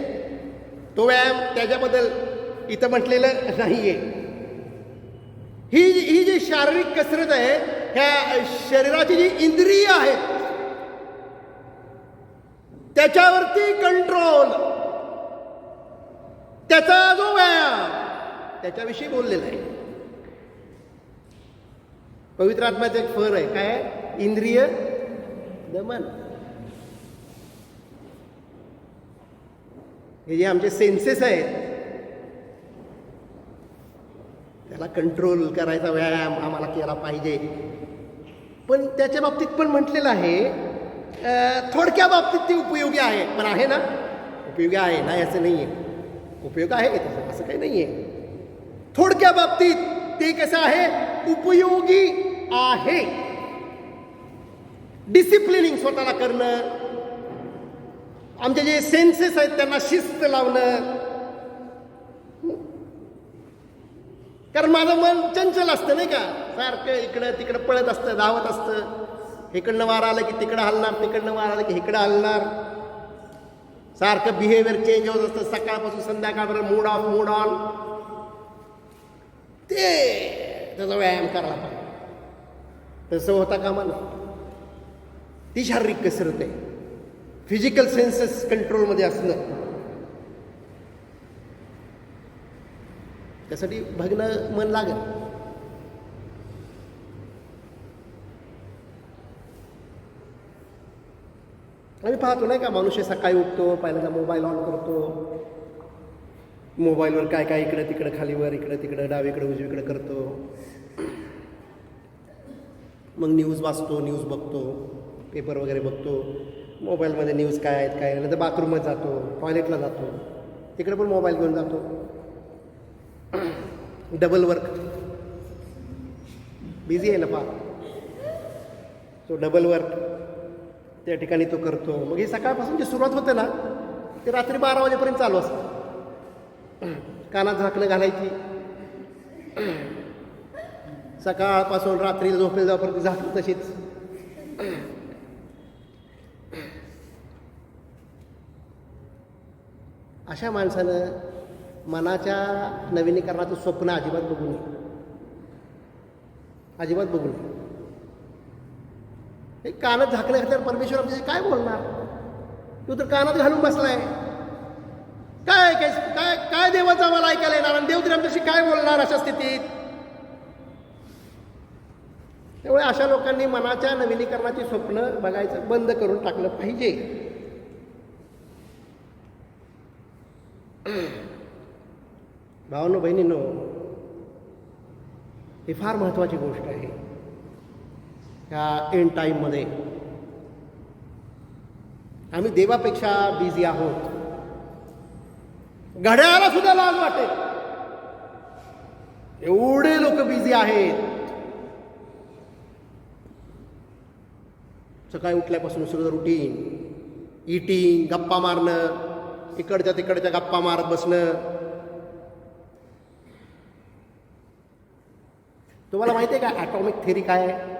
तो व्यायाम त्याच्याबद्दल इथं म्हटलेलं नाही आहे. ही जी शारीरिक कसरत आहे, ह्या शरीराची जी इंद्रिय आहेत त्याच्यावरती कंट्रोल, त्याचा जो व्यायाम, त्याच्याविषयी बोललेला आहे. पवित्र आत्म्याचं एक फळ आहे, काय? इंद्रिय दमन. हे जे आमचे सेन्सेस आहेत त्याला कंट्रोल करायचा व्यायाम आम्हाला केला पाहिजे. पण त्याच्या बाबतीत पण म्हटलेलं आहे, थोडक्या बाबतीत ती उपयोगी आहे. पण आहे ना, उपयोगी आहे, नाही असं नाही आहे. उपयोग आहे त्याचा, असं काही नाही आहे. थोडक्या बाबतीत ते कसं आहे, उपयोगी आहे. डिसिप्लिनिंग स्वतःला करणं, आमचे जे सेन्सेस आहेत त्यांना शिस्त लावणं. कारण माझं मन चंचल असतं नाही का, सारखं इकडं तिकडं पळत असतं, धावत असतं. इकडनं वार आलं की तिकडं हलणार, तिकडनं वार आलं की इकडं हलणार. सारखं बिहेवियर चेंज होत असतं सकाळपासून संध्याकाळपर्यंत, मूड ऑफ मूड ऑन. ते त्याचा व्यायाम करायला पाहिजे. तसं होता कामा नये. ती शारीरिक कसरत आहे. फिजिकल सेन्सेस कंट्रोलमध्ये असणं, त्यासाठी बघणं मन लागेल. आम्ही पाहतो नाही का, मनुष्य सकाळी उठतो, पहिल्यांदा मोबाईल ऑन करतो, मोबाईलवर काय काय इकडं तिकडं खालीवर इकडं तिकडं डावीकडं उजवीकडे करतो. मग न्यूज वाचतो, न्यूज बघतो, पेपर वगैरे बघतो. मोबाईलमध्ये न्यूज काय आहेत काय, नंतर बाथरूममध्ये जातो, टॉयलेटला जातो, तिकडे पण मोबाईल घेऊन जातो. डबल वर्क, बिझी आहे ना पा, तो डबल वर्क त्या ठिकाणी तो करतो. मग ही सकाळपासून जी सुरुवात होते ना, ते रात्री 12 वाजेपर्यंत चालू असतं. कानात झाकणं घालायची, सकाळपासून रात्री झोपेल जाऊपर्यंत झाकली तशीच. अशा माणसानं मनाच्या नवीनीकरणाचं स्वप्न अजिबात बघू नये, अजिबात बघू नये. हे कानात झाकणं घातल्यावर परमेश्वर आमच्याशी काय बोलणार? तू तर कानात घालून बसलाय, काय काय काय काय देवाचं आम्हाला ऐकायला येणार, आणि देव तरी आमच्याशी काय बोलणार अशा स्थितीत? त्यामुळे अशा लोकांनी मनाच्या नवीनीकरणाची स्वप्न बघायचं बंद करून टाकलं पाहिजे. भावांनो बहिणींनो, ही फार महत्त्वाची गोष्ट आहे. ह्या एंड टाईममध्ये आम्ही देवापेक्षा बिझी आहोत. घड्याळाला सुद्धा लाज वाटेल, एवढे लोक बिझी आहेत. सकाळी उठल्यापासून सगळं रुटीन, इटिंग, गप्पा मारणं, इकडच्या तिकडच्या गप्पा मारत बसणं. तुम्हाला माहिती आहे का ॲटॉमिक थेरी काय आहे?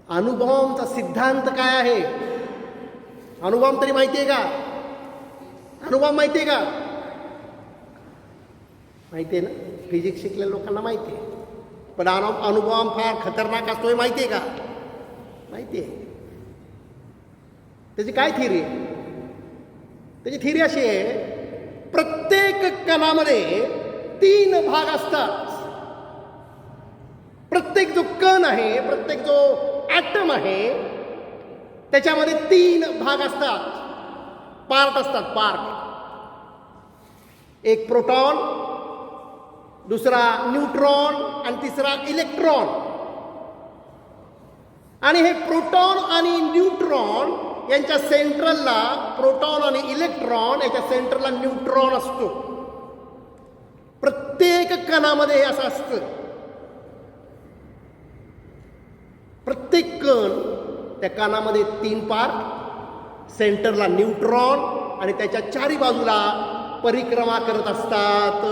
अणुबॉम्बचा सिद्धांत काय आहे? अणुबॉम्ब तरी माहिती आहे का? अणुबॉम्ब माहिती आहे का? माहिती आहे ना, फिजिक्स शिकलेल्या लोकांना माहिती आहे. पण अणुबॉम्ब फार खतरनाक असतोय, माहिती आहे का? माहिती आहे. त्याची काय थिअरी आहे? त्याची थिअरी अशी आहे, प्रत्येक कणामध्ये 3 भाग असतात. प्रत्येक जो कण आहे, प्रत्येक जो ॲटम आहे, त्याच्यामध्ये 3 भाग असतात, पार्ट असतात, पार्ट. एक प्रोटॉन, दुसरा न्यूट्रॉन आणि तिसरा इलेक्ट्रॉन. आणि हे प्रोटॉन आणि न्यूट्रॉन यांच्या सेंट्रलला, प्रोटॉन आणि इलेक्ट्रॉन याच्या सेंट्रलला न्यूट्रॉन असतो. प्रत्येक कणामध्ये हे असं असतं. प्रत्येक कण त्या कणामध्ये 3 पार्ट, सेंटरला न्यूट्रॉन आणि त्याच्या चारी बाजूला परिक्रमा करत असतात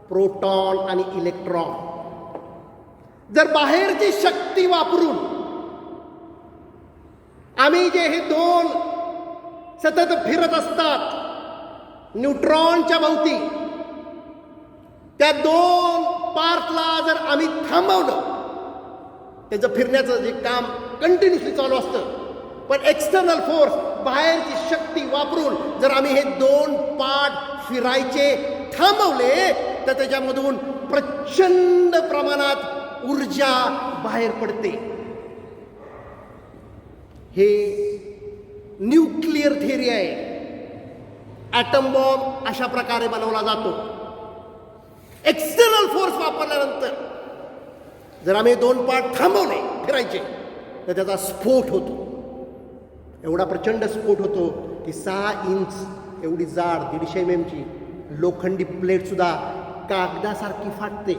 प्रोटॉन आणि इलेक्ट्रॉन. जर बाहेरची शक्ती वापरून आम्ही जे हे 2 सतत फिरत असतात न्यूट्रॉनच्या भोवती, त्या 2 पार्टला जर आम्ही थांबवलं, त्याचं फिरण्याचं जे काम कंटिन्युअसली चालू असतं, पण एक्सटर्नल फोर्स, बाहेरची शक्ती वापरून जर आम्ही हे 2 पार्ट फिरायचे थांबवले, तर त्याच्यामधून प्रचंड प्रमाणात ऊर्जा बाहेर पडते. हे न्यूक्लिअर थिअरी आहे. ॲटम बॉम्ब अशा प्रकारे बनवला जातो. एक्सटर्नल फोर्स वापरल्यानंतर जर आम्ही 2 पार्ट थांबवले फिरायचे, तर त्याचा स्फोट होतो. एवढा प्रचंड स्फोट होतो की 6 इंच एवढी जाड 150 mm ची लोखंडी प्लेट सुद्धा कागदासारखी फाटते.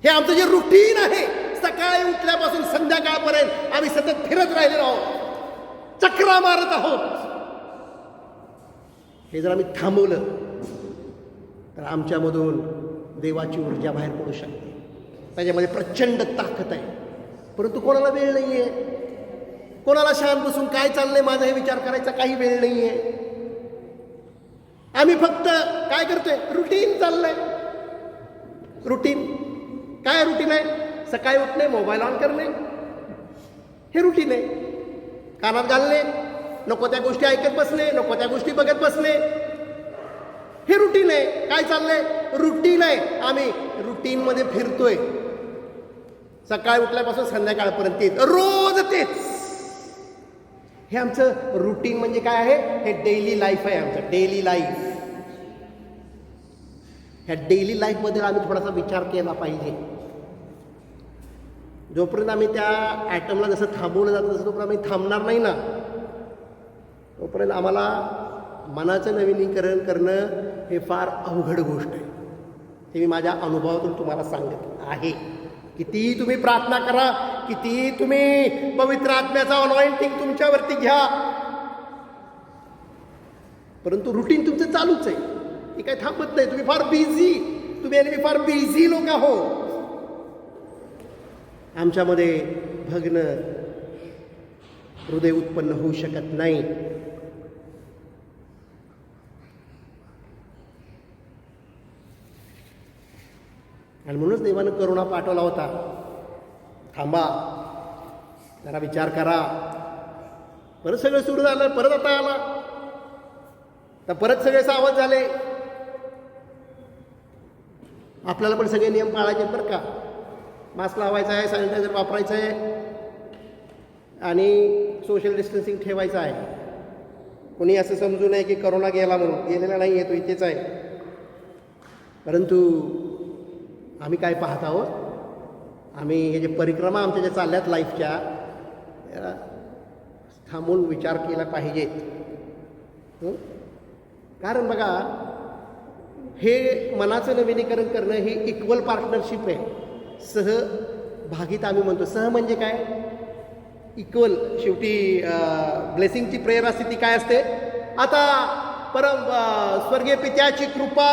हे आमचं जे रुटीन आहे, सकाळी उठल्यापासून संध्याकाळपर्यंत आम्ही सतत फिरत राहिलेलो आहोत, चक्रा मारत आहोत. हे जर आम्ही थांबवलं तर आमच्यामधून देवाची ऊर्जा बाहेर पडू शकते. त्याच्यामध्ये प्रचंड ताकद आहे. परंतु कोणाला वेळ नाही आहे. कोणाला शांत बसून काय चाललंय माझा हे विचार करायचा काही वेळ नाही आहे. आम्ही फक्त काय करतोय, रुटीन चाललंय. रुटीन काय रुटीन आहे? सकाळी उठणे, मोबाईल ऑन करणे, हे रुटीन आहे. कानात घालणे, नको त्या गोष्टी ऐकत बसणे, नको त्या गोष्टी बघत बसणे, हे रुटीन आहे. काय चाललंय? रुटीन आहे. आम्ही रुटीनमध्ये फिरतोय. सकाळी उठल्यापासून संध्याकाळपर्यंत तेच, रोज तेच. हे आमचं रुटीन म्हणजे काय आहे? हे डेली लाईफ आहे आमचं, डेली लाईफ. ह्या डेली लाईफमध्ये आम्ही थोडासा विचार केला पाहिजे. जोपर्यंत आम्ही त्या ॲटमला जसं थांबवलं जातं तसं तोपर्यंत आम्ही थांबणार नाही ना, तोपर्यंत आम्हाला मनाचं नवीनीकरण करणं हे फार अवघड गोष्ट आहे. हे मी माझ्या अनुभवातून तुम्हाला सांगत आहे. कितीही तुम्ही प्रार्थना करा, कितीही तुम्ही पवित्र आत्म्याचा अनॉइंटिंग तुमच्यावरती घ्या, परंतु रुटीन तुमचं चालूच आहे. हे काय थांबत नाही. तुम्ही फार बिझी, तुम्ही आणि मी फार बिझी लोक आहोत. आमच्यामध्ये भग्न हृदय उत्पन्न होऊ शकत नाही. आणि म्हणूनच देवानं करुणा पाठवला होता. थांबा, जरा विचार करा. परत सगळं सुरू झालं, परत आता आला तर परत सगळे सावध झाले. आपल्याला पण सगळे नियम पाळायचे बरं का. मास्क लावायचा आहे, सॅनिटायझर वापरायचं आहे आणि सोशल डिस्टन्सिंग ठेवायचं आहे. कोणी असं समजू नये की करोना गेला म्हणून. गेलेला नाही आहे, तो इथेच आहे. परंतु आम्ही काय पाहत आहोत? आम्ही हे जे परिक्रमा आमच्या ज्या चालल्यात लाईफच्या, थांबून विचार केला पाहिजे. कारण बघा, हे मनाचं नवीनीकरण करणं ही इक्वल पार्टनरशिप आहे. सहभागिता आम्ही म्हणतो. सह म्हणजे काय? इक्वल. शेवटी ब्लेसिंगची प्रेयर असते ती काय असते? आता स्वर्गीय पित्याची कृपा,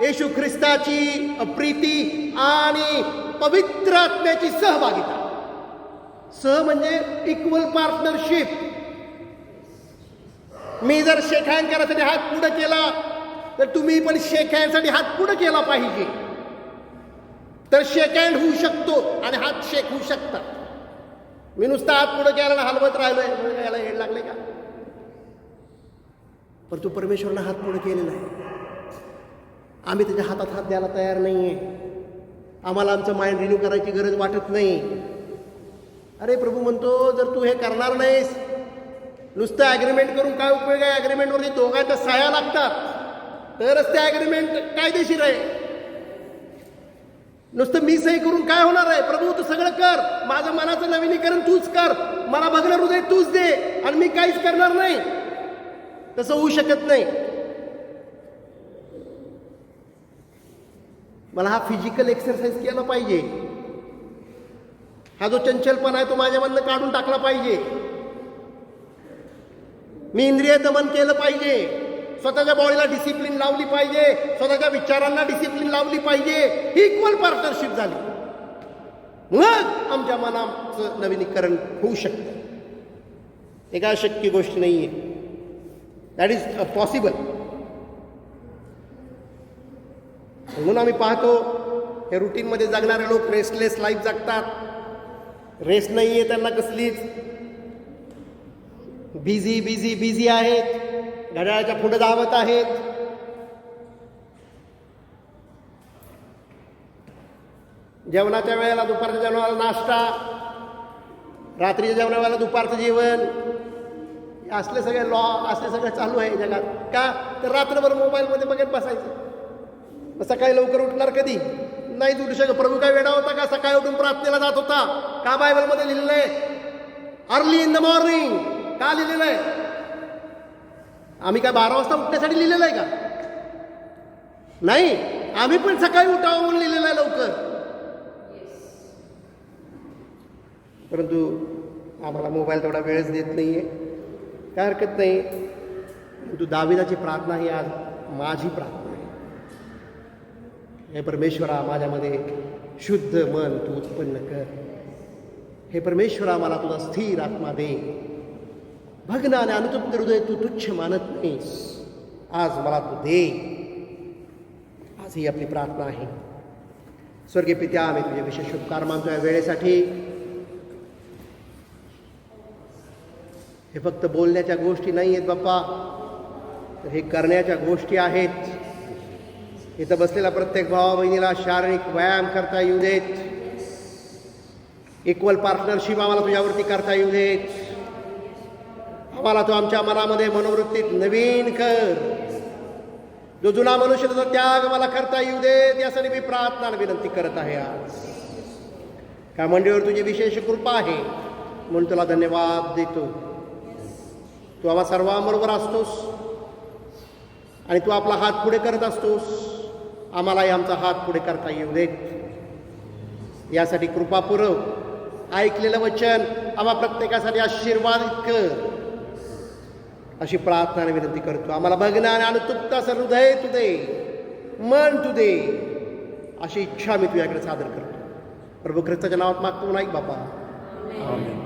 येशू ख्रिस्ताची प्रीती आणि पवित्र आत्म्याची सहभागिता. सह म्हणजे इक्वल पार्टनरशिप. मी जर शेक हँड करायसाठी हात पुढे केला तर तुम्ही पण शेक हँडसाठी हात पुढे केला पाहिजे, तर शेक हँड होऊ शकतो आणि हात शेक होऊ शकतात. मी नुसता हात पुढे केला ना हलवत राहिलोय, याला हेड लागले का? परंतु परमेश्वरानं हात पुढे केलेला आहे. आम्ही त्याच्या हातात हात द्यायला तयार नाही आहे. आम्हाला आमचं माइंड रिन्यू करायची गरज वाटत नाही. अरे प्रभू म्हणतो, जर तू हे करणार नाहीस, नुसतं ॲग्रीमेंट करून काय उपयोग आहे? ॲग्रीमेंटवरती दोघांच्या सह्या लागतात. तरच ते ॲग्रीमेंट कायदेशीर आहे. नुसतं मी सही करून काय होणार आहे? प्रभू तू सगळं कर, माझं मनाचं नवीनीकरण तूच कर, मला भग्न हृदय तूच दे आणि मी काहीच करणार नाही. तसं होऊ शकत नाही. मला हा फिजिकल एक्सरसाइज केला पाहिजे. हा जो चंचलपणा आहे तो माझ्यामधनं काढून टाकला पाहिजे. मी इंद्रिय दमन केलं पाहिजे. स्वतःच्या बॉडीला डिसिप्लिन लावली पाहिजे. स्वतःच्या विचारांना डिसिप्लिन लावली पाहिजे. ही इक्वल पार्टनरशिप झाली, मग आमच्या मनाचं नवीनीकरण होऊ शकतं. हे काय अशक्य गोष्ट नाहीये. That is possible. म्हणून आम्ही पाहतो हे रुटीनमध्ये जगणारे लोक रेस्टलेस लाईफ जगतात. रेस्ट नाहीये त्यांना कसलीच. बिझी बिझी बिझी आहेत. घड्याळाच्या पुढे धावत आहेत. जेवणाच्या वेळेला दुपारच्या जेवणाला नाश्ता, रात्रीच्या जेवणावेळेला दुपारचं जेवण, असले सगळे लॉ असले सगळे चालू आहे जगात. का तर रात्रभर मोबाईलमध्ये बघत बसायचं. सकाळी लवकर उठणार कधी? नाही उठू शकत. प्रभू काय वेडा होता का? सकाळी उठून प्रार्थनेला जात होता का? बायबलमध्ये लिहिलेलं आहे अर्ली इन द मॉर्निंग. का लिहिलेलं आहे? आम्ही काय 12 वाजता उठण्यासाठी लिहिलेलं आहे का? नाही. आम्ही पण सकाळी उठावं म्हणून लिहिलेलं आहे लवकर. परंतु आम्हाला मोबाईल तेवढा वेळच देत नाहीये. काय हरकत नाही. परंतु दाविदाची प्रार्थना ही आज माझी प्रार्थना आहे. हे परमेश्वरा, माझ्यामध्ये शुद्ध मन तू उत्पन्न कर. हे परमेश्वरा, मला तुझा स्थिर आत्मा दे. भग्न आणि अनुतप्त हृदय तू तुच्छ मानत नाहीस. आज मला तू दे. आज ही आपली प्रार्थना आहे. स्वर्गीय पित्या, आम्ही तुझे विशेष उपकार मानतो या वेळेसाठी. हे फक्त बोलण्याच्या गोष्टी नाही आहेत बाप्पा, तर हे करण्याच्या गोष्टी आहेत. इथं बसलेला प्रत्येक भावा बहिणीला शारीरिक व्यायाम करता येऊ देत. इक्वल पार्टनरशिप आम्हाला तुझ्यावरती करता येऊ देत. आम्हाला तो आमच्या मनामध्ये मनोवृत्तीत नवीन कर. जो जुना मनुष्य त्याचा त्याग मला करता येऊ देत, यासाठी मी प्रार्थना विनंती करत आहे. आज का मंडळीवर तुझी विशेष कृपा आहे म्हणून तुला धन्यवाद देतो. तू आम्हा सर्वांबरोबर असतोस आणि तू आपला हात पुढे करत असतोस. आम्हालाही आमचा हात पुढे करता येऊ देत. यासाठी कृपा पुरव. ऐकलेलं वचन आम्हा प्रत्येकासाठी आशीर्वादित कर अशी प्रार्थना आणि विनंती करतो. आम्हाला बघणं आणि अनुतप्त असं हृदय तू दे, मन तू दे, अशी इच्छा मी तुझ्याकडे सादर करतो. प्रभू ख्रिस्ताच्या नावात मागतो. नाही बापा, आमेन.